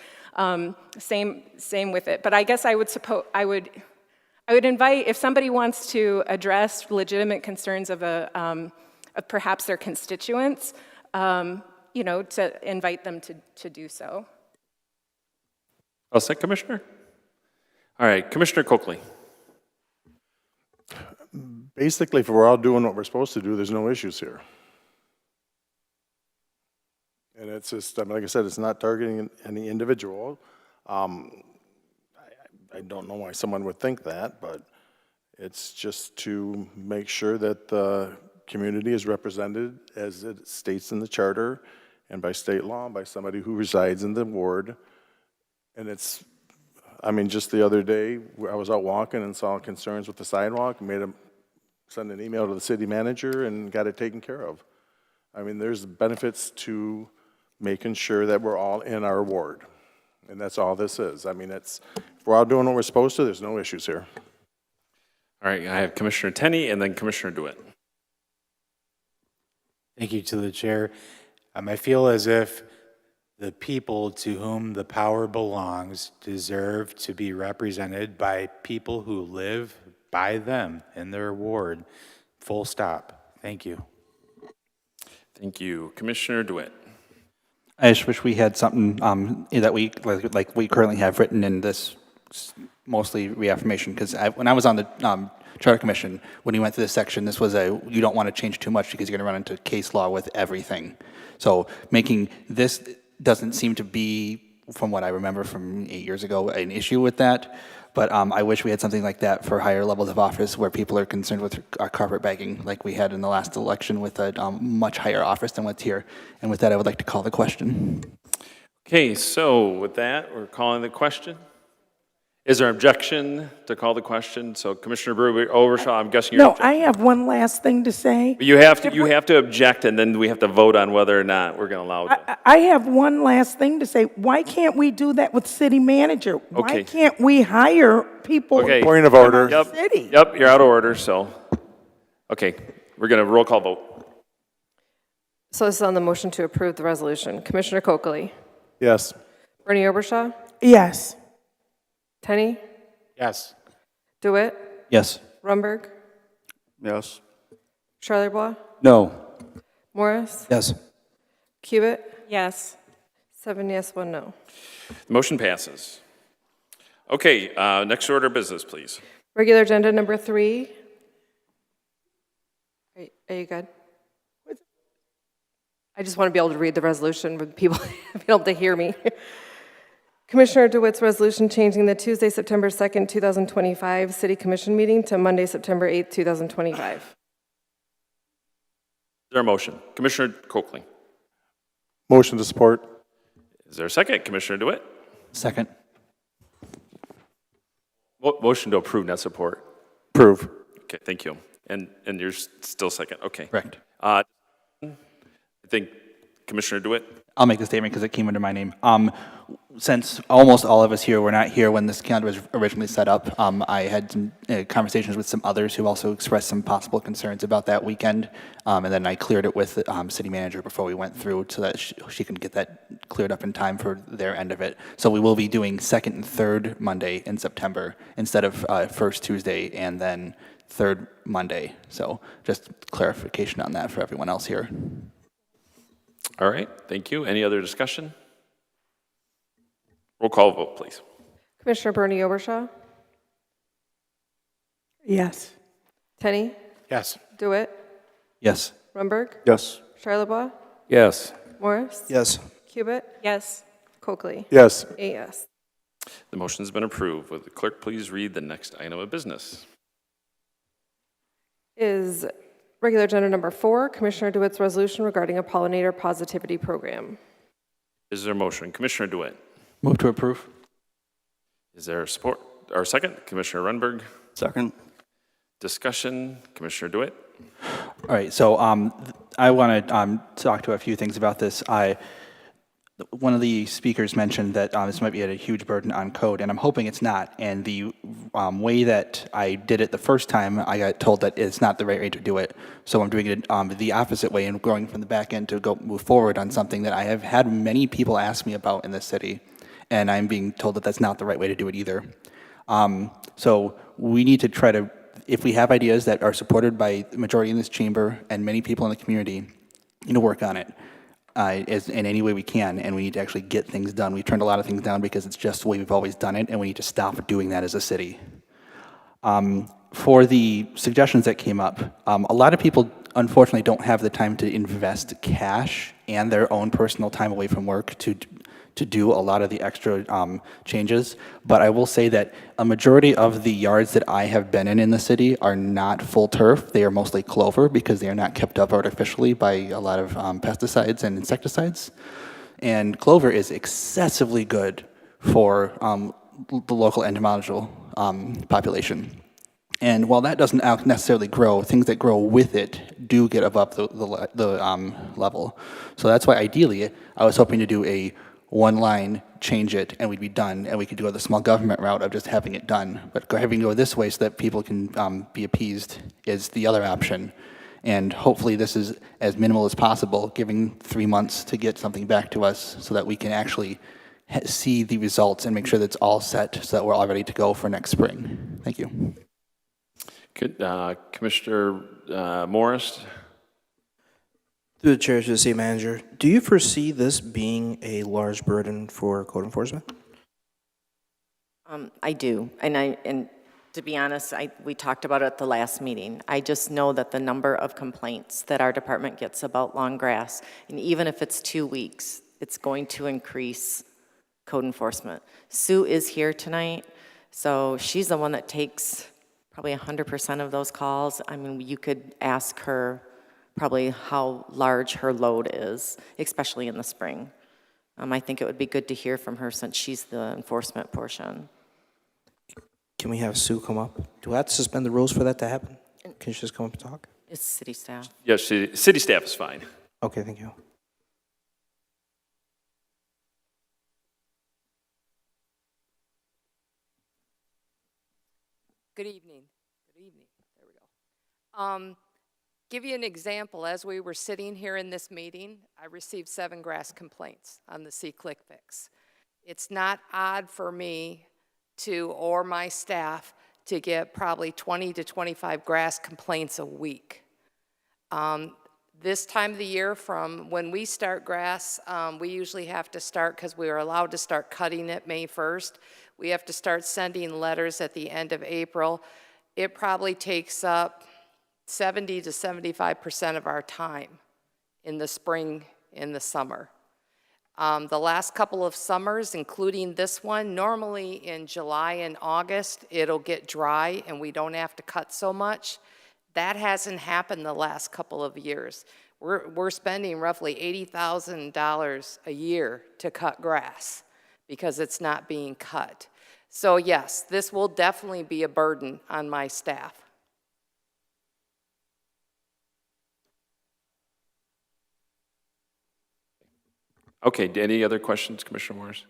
Same with it. But I guess I would invite, if somebody wants to address legitimate concerns of perhaps their constituents, to invite them to do so. All set, Commissioner? All right, Commissioner Coakley. Basically, if we're all doing what we're supposed to do, there's no issues here. And it's just, like I said, it's not targeting any individual. I don't know why someone would think that, but it's just to make sure that the community is represented as it states in the charter and by state law, by somebody who resides in the ward. And it's, just the other day, I was out walking and saw concerns with the sidewalk, send an email to the city manager and got it taken care of. There's benefits to making sure that we're all in our ward. And that's all this is. If we're all doing what we're supposed to, there's no issues here. All right, I have Commissioner Tenney and then Commissioner DeWitt. Thank you to the chair. I feel as if the people to whom the power belongs deserve to be represented by people who live by them in their ward. Full stop. Thank you. Thank you. Commissioner DeWitt. I just wish we had something that we, like we currently have written in this mostly reaffirmation, because when I was on the Charter Commission, when we went through this section, this was you don't want to change too much because you're going to run into case law with everything. So making this doesn't seem to be, from what I remember from 8 years ago, an issue with that. But I wish we had something like that for higher levels of office where people are concerned with carpetbagging, like we had in the last election with a much higher office than what's here. And with that, I would like to call the question. Okay, so with that, we're calling the question. Is there objection to call the question? So Commissioner Obershaw, I'm guessing you're No, I have one last thing to say. You have to object, and then we have to vote on whether or not we're going to allow it. I have one last thing to say. Why can't we do that with city manager? Okay. Why can't we hire people? Okay. Point of order. City. Yep, you're out of order, so. Okay, we're going to roll call vote. So this is on the motion to approve the resolution. Commissioner Coakley. Yes. Bernie Obershaw. Yes. Tenney. Yes. DeWitt. Yes. Rumberg. Yes. Charlerbois. No. Morris. Yes. Cubit. Yes. 7 yes, 1 no. The motion passes. Okay, next order of business, please. Regular agenda number 3. Are you good? I just want to be able to read the resolution with people be able to hear me. Commissioner DeWitt's resolution changing the Tuesday, September 2nd, 2025 City Commission meeting to Monday, September 8th, 2025. Is there a motion? Commissioner Coakley. Motion to support. Is there a second? Commissioner DeWitt. Second. Motion to approve, not support. Approve. Okay, thank you. And you're still second. Okay. Correct. I think Commissioner DeWitt. I'll make the statement because it came under my name. Since almost all of us here were not here when this calendar was originally set up, I had some conversations with some others who also expressed some possible concerns about that weekend, and then I cleared it with the city manager before we went through so that she can get that cleared up in time for their end of it. So we will be doing second and third Monday in September instead of first Tuesday and then third Monday. So just clarification on that for everyone else here. All right, thank you. Any other discussion? Roll call vote, please. Commissioner Bernie Obershaw. Yes. Tenney. Yes. DeWitt. Yes. Rumberg. Yes. Charlerbois. Yes. Morris. Yes. Cubit. Yes. Coakley. Yes. 8 yes. The motion's been approved. Would the clerk please read the next item of business? Is regular agenda number 4, Commissioner DeWitt's resolution regarding a pollinator positivity program. Is there a motion? Commissioner DeWitt. Move to approve. Is there support or second? Commissioner Runberg. Second. Discussion. Commissioner DeWitt. All right, so I want to talk to a few things about this. One of the speakers mentioned that this might be a huge burden on code, and I'm hoping it's not. And the way that I did it the first time, I got told that it's not the right way to do it. So I'm doing it the opposite way and going from the back end to go move forward on something that I have had many people ask me about in this city, and I'm being told that that's not the right way to do it either. So we need to try to, if we have ideas that are supported by the majority in this chamber and many people in the community, we need to work on it. In any way we can, and we need to actually get things done. We turned a lot of things down because it's just the way we've always done it, and we need to stop doing that as a city. For the suggestions that came up, a lot of people unfortunately don't have the time to invest cash and their own personal time away from work to do a lot of the extra changes, but I will say that a majority of the yards that I have been in the city are not full turf. They are mostly clover because they are not kept up artificially by a lot of pesticides and insecticides. And clover is excessively good for the local entomological population. And while that doesn't necessarily grow, things that grow with it do get above the level. So that's why ideally I was hoping to do a one line, change it, and we'd be done, and we could go the small government route of just having it done. But having to go this way so that people can be appeased is the other option. And hopefully this is as minimal as possible, giving 3 months to get something back to us so that we can actually see the results and make sure that it's all set so that we're all ready to go for next spring. Thank you. Good. Commissioner Morris. Through the chair to the city manager, do you foresee this being a large burden for code enforcement? I do, and to be honest, we talked about it at the last meeting. I just know that the number of complaints that our department gets about long grass, and even if it's 2 weeks, it's going to increase code enforcement. Sue is here tonight, so she's the one that takes probably 100% of those calls. I mean, you could ask her probably how large her load is, especially in the spring. I think it would be good to hear from her since she's the enforcement portion. Can we have Sue come up? Do I have to suspend the rules for that to happen? Can she just come up and talk? It's city staff. Yes, city staff is fine. Okay, thank you. Good evening. Good evening. There we go. Give you an example. As we were sitting here in this meeting, I received 7 grass complaints on the C-Click fix. It's not odd for me or my staff to get probably 20 to 25 grass complaints a week. This time of the year, from when we start grass, we usually have to start, because we are allowed to start cutting it May 1st. We have to start sending letters at the end of April. It probably takes up 70 to 75% of our time in the spring, in the summer. The last couple of summers, including this one, normally in July and August, it'll get dry and we don't have to cut so much. That hasn't happened the last couple of years. We're spending roughly $80,000 a year to cut grass because it's not being cut. So yes, this will definitely be a burden on my staff. Okay, any other questions, Commissioner Morris?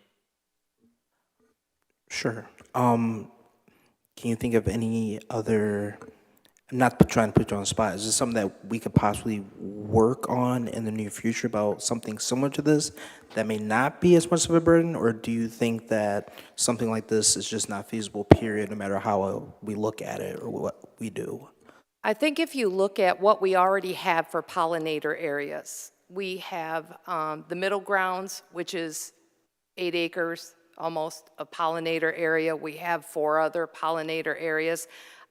Sure. Can you think of any other, I'm not trying to put you on the spot, is this something that we could possibly work on in the near future about something similar to this that may not be as much of a burden, or do you think that something like this is just not feasible, period, no matter how we look at it or what we do? I think if you look at what we already have for pollinator areas, we have the middle grounds, which is 8 acres, almost a pollinator area. We have 4 other pollinator areas.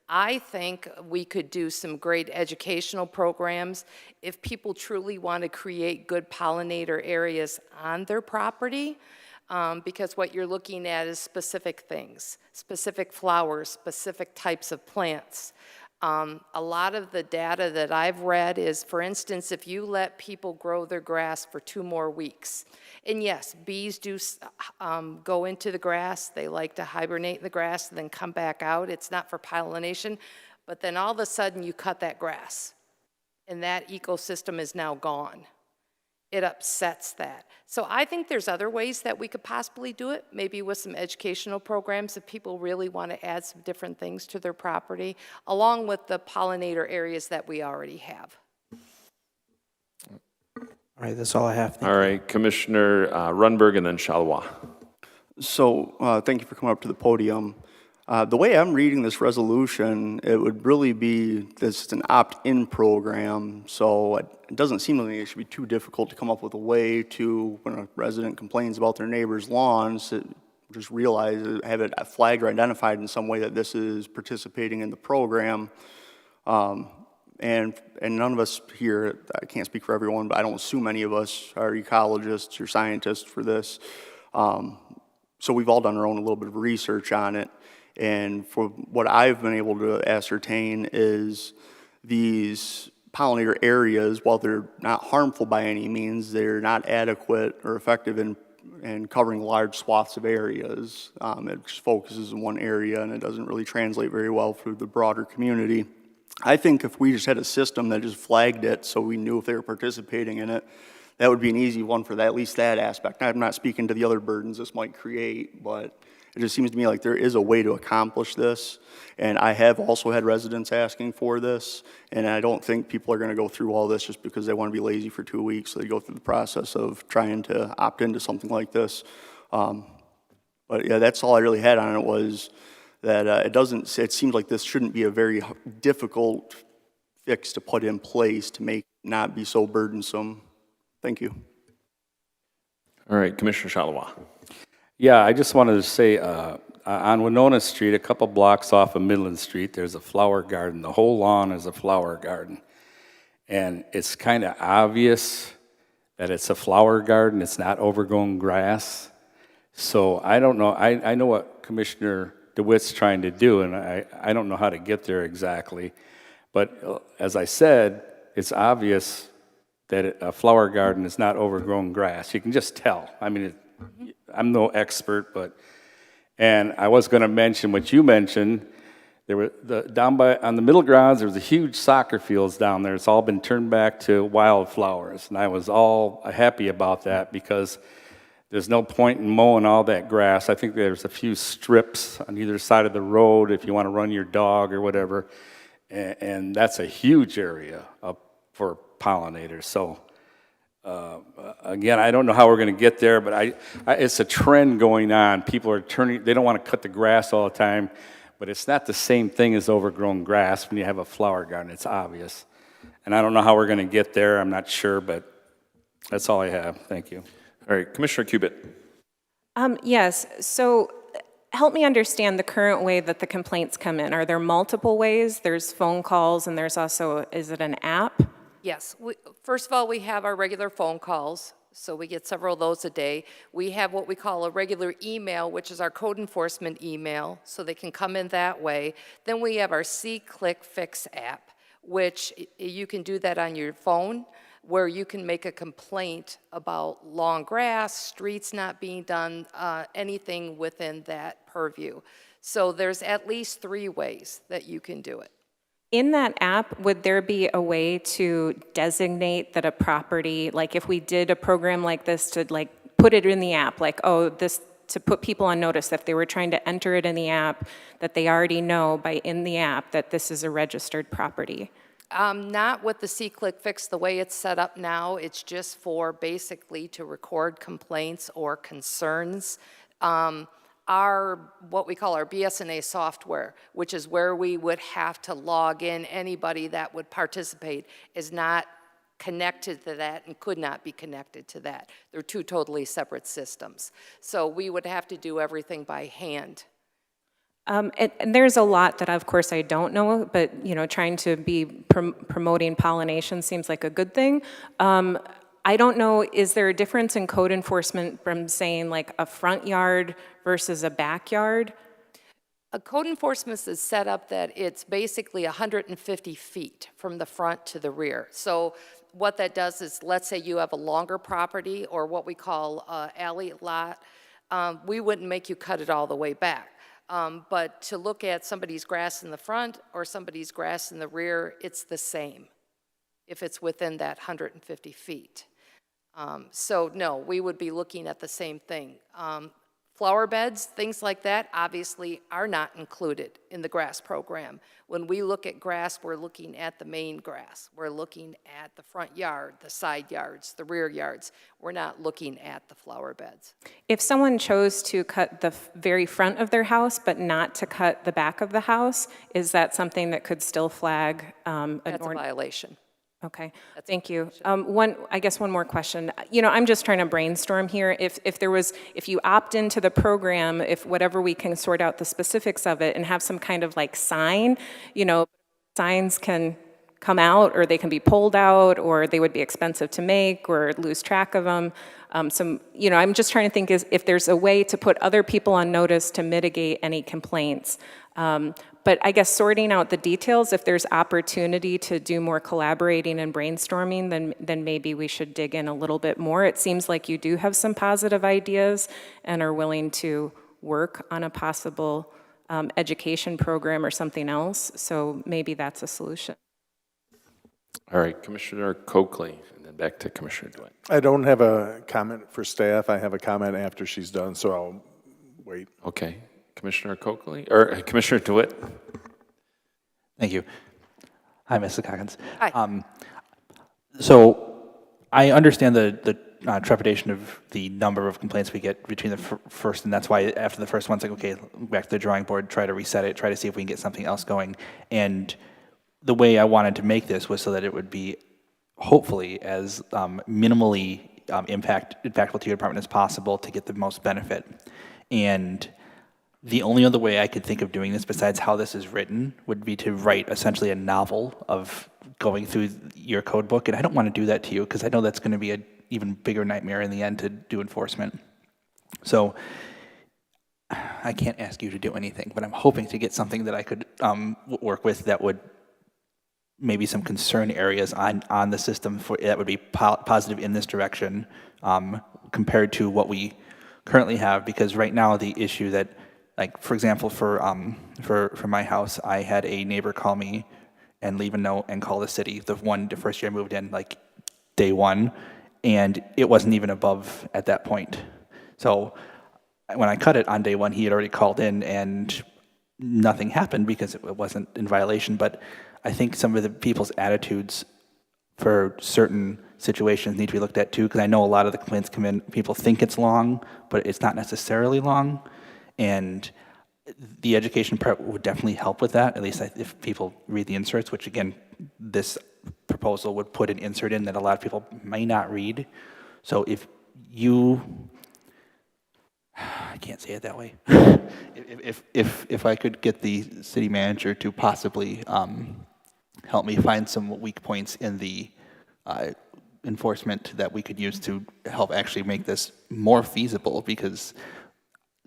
I think we could do some great educational programs if people truly want to create good pollinator areas on their property. because what you're looking at is specific things, specific flowers, specific types of plants. A lot of the data that I've read is, for instance, if you let people grow their grass for 2 more weeks, and yes, bees do go into the grass, they like to hibernate in the grass and then come back out. It's not for pollination, but then all of a sudden you cut that grass, and that ecosystem is now gone. It upsets that. So I think there's other ways that we could possibly do it, maybe with some educational programs if people really want to add some different things to their property, along with the pollinator areas that we already have. All right, that's all I have. Thank All right, Commissioner Runberg and then Shalwa. So thank you for coming up to the podium. The way I'm reading this resolution, it would really be this is an opt-in program, so it doesn't seem like it should be too difficult to come up with a way to, when a resident complains about their neighbor's lawns, just realize, have it flagged or identified in some way that this is participating in the program. And none of us here, I can't speak for everyone, but I don't assume any of us are ecologists or scientists for this. So we've all done our own little bit of research on it. And for what I've been able to ascertain is these pollinator areas, while they're not harmful by any means, they're not adequate or effective in covering large swaths of areas. It just focuses in one area and it doesn't really translate very well through the broader community. I think if we just had a system that just flagged it so we knew if they were participating in it, that would be an easy one for that, at least that aspect. I'm not speaking to the other burdens this might create, but it just seems to me like there is a way to accomplish this. And I have also had residents asking for this, and I don't think people are going to go through all this just because they want to be lazy for 2 weeks. So they go through the process of trying to opt into something like this. But yeah, that's all I really had on it, was that it seems like this shouldn't be a very difficult fix to put in place to make it not be so burdensome. Thank you. All right, Commissioner Shalwa. Yeah, I just wanted to say, on Winona Street, a couple blocks off of Midland Street, there's a flower garden. The whole lawn is a flower garden. And it's kind of obvious that it's a flower garden. It's not overgrown grass. So I don't know. I know what Commissioner DeWitt's trying to do, and I don't know how to get there exactly. But as I said, it's obvious that a flower garden is not overgrown grass. You can just tell. I mean, I'm no expert, and I was going to mention what you mentioned. There were down by on the middle grounds. There was a huge soccer fields down there. It's all been turned back to wildflowers, and I was all happy about that because there's no point in mowing all that grass. I think there's a few strips on either side of the road if you want to run your dog or whatever, and that's a huge area for pollinators. So. Again, I don't know how we're going to get there, but it's a trend going on. People are they don't want to cut the grass all the time, but it's not the same thing as overgrown grass when you have a flower garden. It's obvious. And I don't know how we're going to get there. I'm not sure, but that's all I have. Thank you. All right, Commissioner Cubitt. Yes, so help me understand the current way that the complaints come in. Are there multiple ways? There's phone calls and there's also, is it an app? Yes. First of all, we have our regular phone calls, so we get several of those a day. We have what we call a regular email, which is our code enforcement email, so they can come in that way. Then we have our See-Click-Fix app, which you can do that on your phone, where you can make a complaint about long grass, streets not being done, anything within that purview. So there's at least 3 ways that you can do it. In that app, would there be a way to designate that a property, like if we did a program like this to like put it in the app, like, oh, this, to put people on notice if they were trying to enter it in the app, that they already know by in the app that this is a registered property? Not with the See-Click-Fix. The way it's set up now, it's just for basically to record complaints or concerns. What we call our BSNA software, which is where we would have to log in anybody that would participate, is not connected to that and could not be connected to that. They're 2 totally separate systems. So we would have to do everything by hand. And there's a lot that, of course, I don't know, but trying to be promoting pollination seems like a good thing. I don't know, is there a difference in code enforcement from saying like a front yard versus a backyard? A code enforcement is set up that it's basically 150 feet from the front to the rear. So what that does is, let's say you have a longer property or what we call alley lot, we wouldn't make you cut it all the way back. But to look at somebody's grass in the front or somebody's grass in the rear, it's the same if it's within that 150 feet. So no, we would be looking at the same thing. Flower beds, things like that, obviously are not included in the grass program. When we look at grass, we're looking at the main grass. We're looking at the front yard, the side yards, the rear yards. We're not looking at the flower beds. If someone chose to cut the very front of their house but not to cut the back of the house, is that something that could still flag That's a violation. Okay, thank you. I guess one more question. You know, I'm just trying to brainstorm here. If you opt into the program, if whatever we can sort out the specifics of it and have some kind of like sign, you know, signs can come out or they can be pulled out or they would be expensive to make or lose track of them. You know, I'm just trying to think if there's a way to put other people on notice to mitigate any complaints. But I guess sorting out the details, if there's opportunity to do more collaborating and brainstorming, then maybe we should dig in a little bit more. It seems like you do have some positive ideas and are willing to work on a possible education program or something else. So maybe that's a solution. All right, Commissioner Coakley, and then back to Commissioner DeWitt. I don't have a comment for staff. I have a comment after she's done, so I'll wait. Okay. Commissioner Coakley, or Commissioner DeWitt. Thank you. Hi, Mrs. Coggins. Hi. So I understand the trepidation of the number of complaints we get between the first, and that's why after the first one, it's like, okay, back to the drawing board, try to reset it, try to see if we can get something else going. And the way I wanted to make this was so that it would be hopefully as minimally impactful to your department as possible to get the most benefit. And the only other way I could think of doing this besides how this is written would be to write essentially a novel of going through your code book. And I don't want to do that to you because I know that's going to be an even bigger nightmare in the end to do enforcement. So I can't ask you to do anything, but I'm hoping to get something that I could work with that would maybe some concern areas on the system that would be positive in this direction compared to what we currently have. Because right now the issue that, like, for example, for my house, I had a neighbor call me and leave a note and call the city. The first year I moved in, like day one, and it wasn't even above at that point. So when I cut it on day one, he had already called in and nothing happened because it wasn't in violation. But I think some of the people's attitudes for certain situations need to be looked at too, because I know a lot of the complaints come in, people think it's long, but it's not necessarily long. And the education part would definitely help with that, at least if people read the inserts, which again, this proposal would put an insert in that a lot of people may not read. So if you, I can't say it that way. if I could get the city manager to possibly help me find some weak points in the enforcement that we could use to help actually make this more feasible, because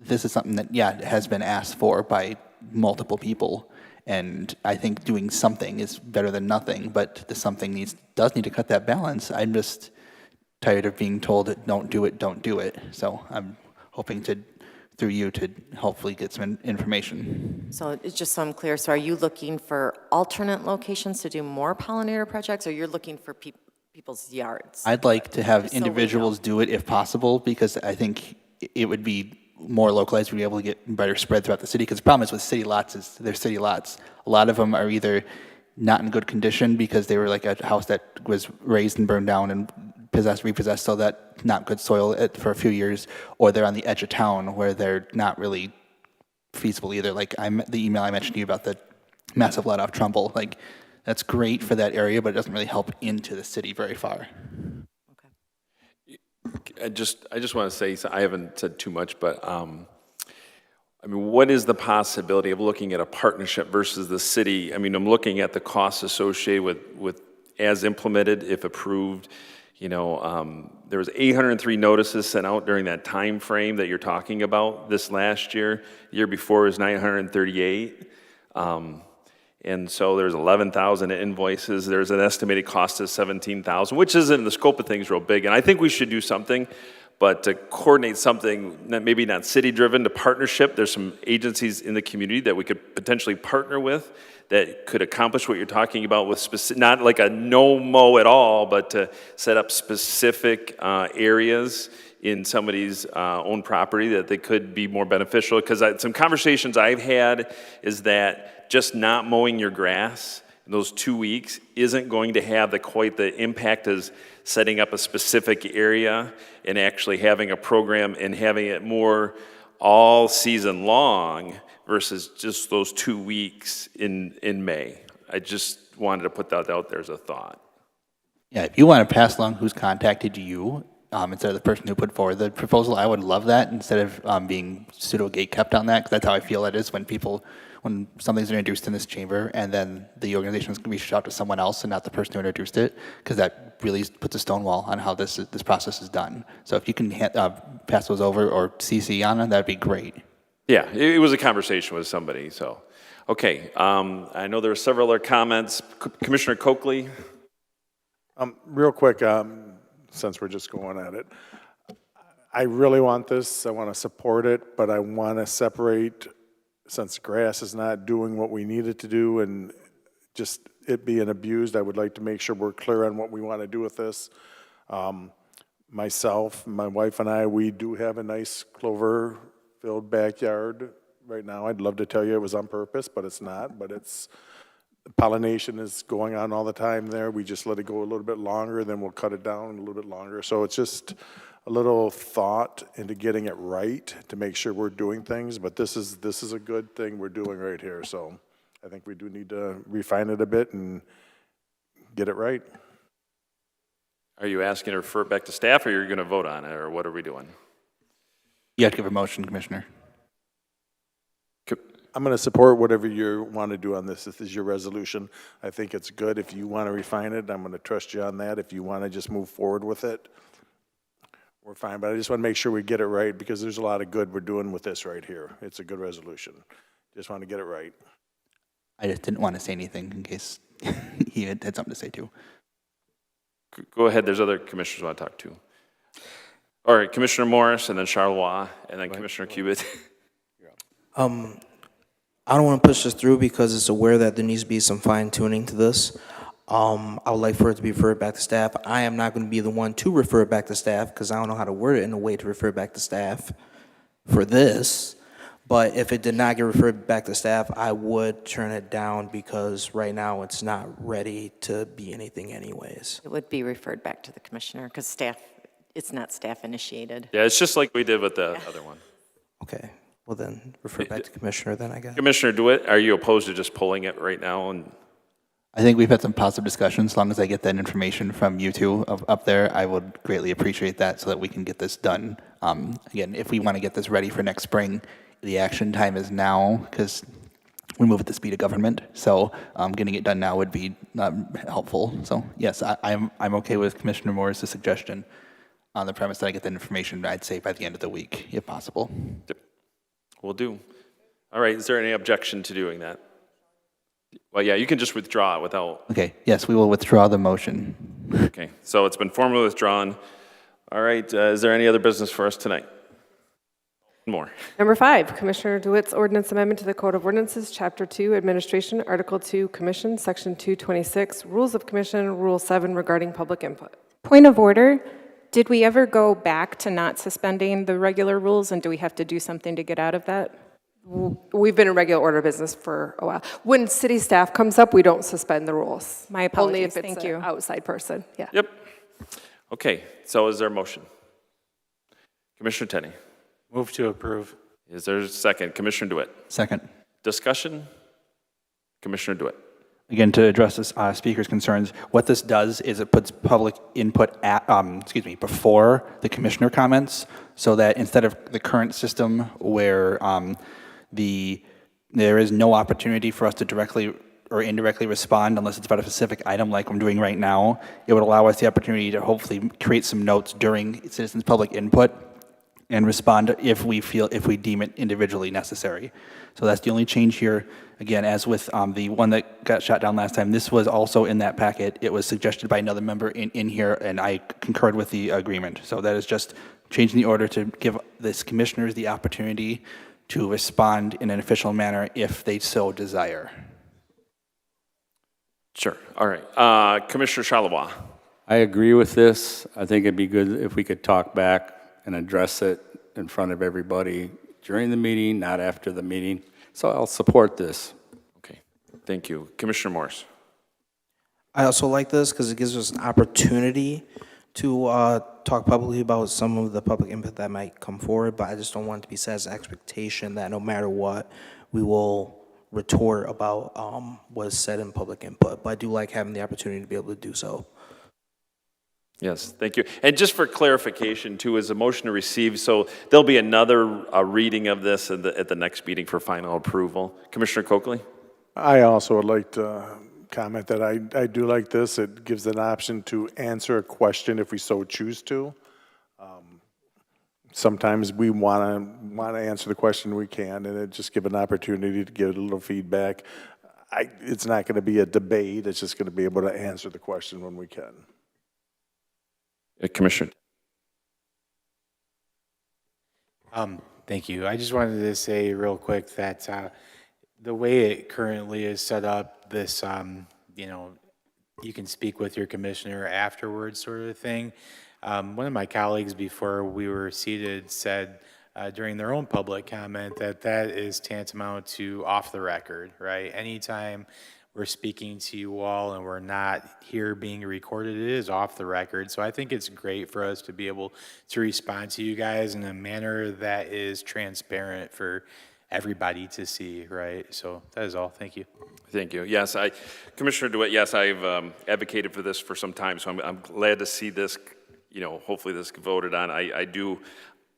this is something that, yeah, has been asked for by multiple people, and I think doing something is better than nothing, but the something does need to cut that balance. I'm just tired of being told that don't do it. So I'm hoping through you to hopefully get some information. So it's just so I'm clear, so are you looking for alternate locations to do more pollinator projects, or you're looking for people's yards? I'd like to have individuals do it if possible, because I think it would be more localized. We'd be able to get better spread throughout the city, because the problem is with city lots is they're city lots. A lot of them are either not in good condition because they were like a house that was raised and burned down and repossessed, so that not good soil for a few years, or they're on the edge of town where they're not really feasible either. Like the email I mentioned to you about the massive let off Trumbull, like that's great for that area, but it doesn't really help into the city very far. I just want to say, so I haven't said too much, but I mean, what is the possibility of looking at a partnership versus the city? I mean, I'm looking at the costs associated with as implemented, if approved, There was 803 notices sent out during that time frame that you're talking about this last year. The year before was 938. And so there's 11,000 invoices. There's an estimated cost of 17,000, which isn't in the scope of things real big. And I think we should do something, but to coordinate something, maybe not city-driven, to partnership. There's some agencies in the community that we could potentially partner with that could accomplish what you're talking about with specific, not like a no-mow at all, but to set up specific areas in somebody's own property that they could be more beneficial. Because some conversations I've had is that just not mowing your grass in those 2 weeks isn't going to have quite the impact as setting up a specific area and actually having a program and having it more all season long versus just those 2 weeks in May. I just wanted to put that out there as a thought. Yeah, if you want to pass along who's contacted you, instead of the person who put forward the proposal, I would love that instead of being pseudo gate kept on that, because that's how I feel it is when something's introduced in this chamber and then the organization is reached out to someone else and not the person who introduced it, because that really puts a stonewall on how this process is done. So if you can pass those over or CC on them, that'd be great. Yeah, it was a conversation with somebody, so. Okay, I know there were several other comments. Commissioner Coakley? Real quick, since we're just going at it, I really want this. I want to support it, but I want to separate, since grass is not doing what we need it to do and just it being abused, I would like to make sure we're clear on what we want to do with this. Myself, my wife and I, we do have a nice clover-filled backyard right now. I'd love to tell you it was on purpose, but it's not. But pollination is going on all the time there. We just let it go a little bit longer, then we'll cut it down a little bit longer. So it's just a little thought into getting it right to make sure we're doing things. But this is a good thing we're doing right here. So I think we do need to refine it a bit and get it right. Are you asking to refer it back to staff, or you're going to vote on it, or what are we doing? You have to give a motion, Commissioner. I'm going to support whatever you want to do on this. This is your resolution. I think it's good. If you want to refine it, I'm going to trust you on that. If you want to just move forward with it, we're fine. But I just want to make sure we get it right, because there's a lot of good we're doing with this right here. It's a good resolution. Just want to get it right. I just didn't want to say anything in case he had something to say too. Go ahead. There's other commissioners who want to talk too. All right, Commissioner Morris, and then Charlevoix, and then Commissioner Cubit. I don't want to push this through because it's aware that there needs to be some fine tuning to this. I would like for it to be referred back to staff. I am not going to be the one to refer it back to staff because I don't know how to word it in a way to refer it back to staff for this. But if it did not get referred back to staff, I would turn it down because right now it's not ready to be anything anyways. It would be referred back to the commissioner because it's not staff initiated. Yeah, it's just like we did with the other one. Okay. Well, then refer back to Commissioner then, I guess. Commissioner DeWitt, are you opposed to just pulling it right now? And I think we've had some positive discussions. As long as I get that information from you two up there, I would greatly appreciate that so that we can get this done. Again, if we want to get this ready for next spring, the action time is now because we move at the speed of government. So getting it done now would be helpful. So yes, I'm okay with Commissioner Morris' suggestion on the premise that I get that information, I'd say by the end of the week, if possible. Yep. Will do. All right, is there any objection to doing that? Well, yeah, you can just withdraw it without... Okay, yes, we will withdraw the motion. Okay, so it's been formally withdrawn. All right, is there any other business for us tonight? More. Number 5, Commissioner DeWitt's ordinance amendment to the Code of Ordinances, Chapter 2, Administration, Article 2, Commission, Section 226, Rules of Commission, Rule 7 regarding public input. Point of order. Did we ever go back to not suspending the regular rules, and do we have to do something to get out of that? We've been in regular order business for a while. When city staff comes up, we don't suspend the rules. My apologies. Only if it's Thank an you. outside person. Yeah. Yep. Okay, so is there a motion? Commissioner Tenney. Move to approve. Is there a second? Commissioner DeWitt. Second. Discussion? Commissioner DeWitt. Again, to address this speaker's concerns, what this does is it puts public input before the commissioner comments, so that instead of the current system where there is no opportunity for us to directly or indirectly respond unless it's about a specific item like I'm doing right now. It would allow us the opportunity to hopefully create some notes during citizens' public input and respond if we deem it individually necessary. So that's the only change here. Again, as with the one that got shot down last time, this was also in that packet. It was suggested by another member in here, and I concurred with the agreement. So that is just changing the order to give this commissioners the opportunity to respond in an official manner if they so desire. Sure. All right. Commissioner Charlevoix. I agree with this. I think it'd be good if we could talk back and address it in front of everybody during the meeting, not after the meeting. So I'll support this. Okay. Thank you. Commissioner Morris. I also like this because it gives us an opportunity to talk publicly about some of the public input that might come forward, but I just don't want it to be set as an expectation that no matter what, we will retort about what is said in public input. But I do like having the opportunity to be able to do so. Yes, thank you. And just for clarification, too, is a motion to receive, so there'll be another reading of this at the next meeting for final approval. Commissioner Coakley? I also would like to comment that I do like this. It gives an option to answer a question if we so choose to. Sometimes we want to answer the question we can, and it just give an opportunity to give a little feedback. It's not going to be a debate. It's just going to be able to answer the question when we can. Commissioner. Thank you. I just wanted to say real quick that the way it currently is set up, this, you can speak with your commissioner afterwards sort of thing. One of my colleagues before we were seated said during their own public comment that is tantamount to off the record, right? Anytime we're speaking to you all and we're not here being recorded, it is off the record. So I think it's great for us to be able to respond to you guys in a manner that is transparent for everybody to see, right? So that is all. Thank you. Thank you. Yes, Commissioner DeWitt, yes, I've advocated for this for some time, so I'm glad to see this, hopefully this voted on. I do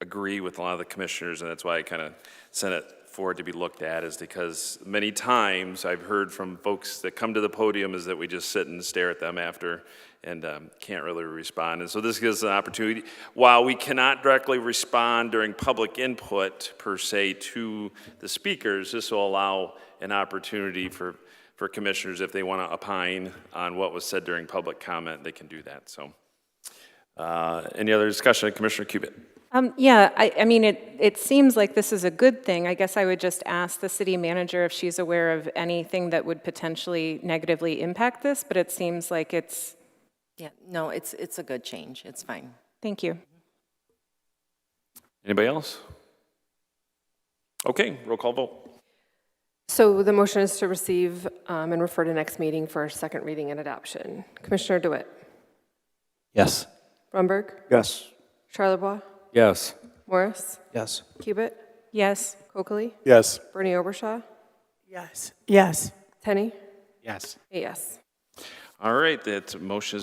agree with a lot of the commissioners, and that's why I kind of sent it forward to be looked at, is because many times I've heard from folks that come to the podium is that we just sit and stare at them after and can't really respond. And so this gives us an opportunity. While we cannot directly respond during public input per se to the speakers, this will allow an opportunity for commissioners, if they want to opine on what was said during public comment, they can do that. So any other discussion? Commissioner Cubitt. Yeah, I mean, it seems like this is a good thing. I guess I would just ask the city manager if she's aware of anything that would potentially negatively impact this, but it seems like it's... Yeah, no, it's a good change. It's fine. Thank you. Anybody else? Okay, roll call vote. So the motion is to receive and refer to next meeting for second reading and adoption. Commissioner DeWitt? Yes. Brumberg? Yes. Charlevoix? Yes. Morris? Yes. Cubitt? Yes. Coakley? Yes. Bernie Obershaw? Yes. Yes. Tenney? Yes. Yes. All right, that motion has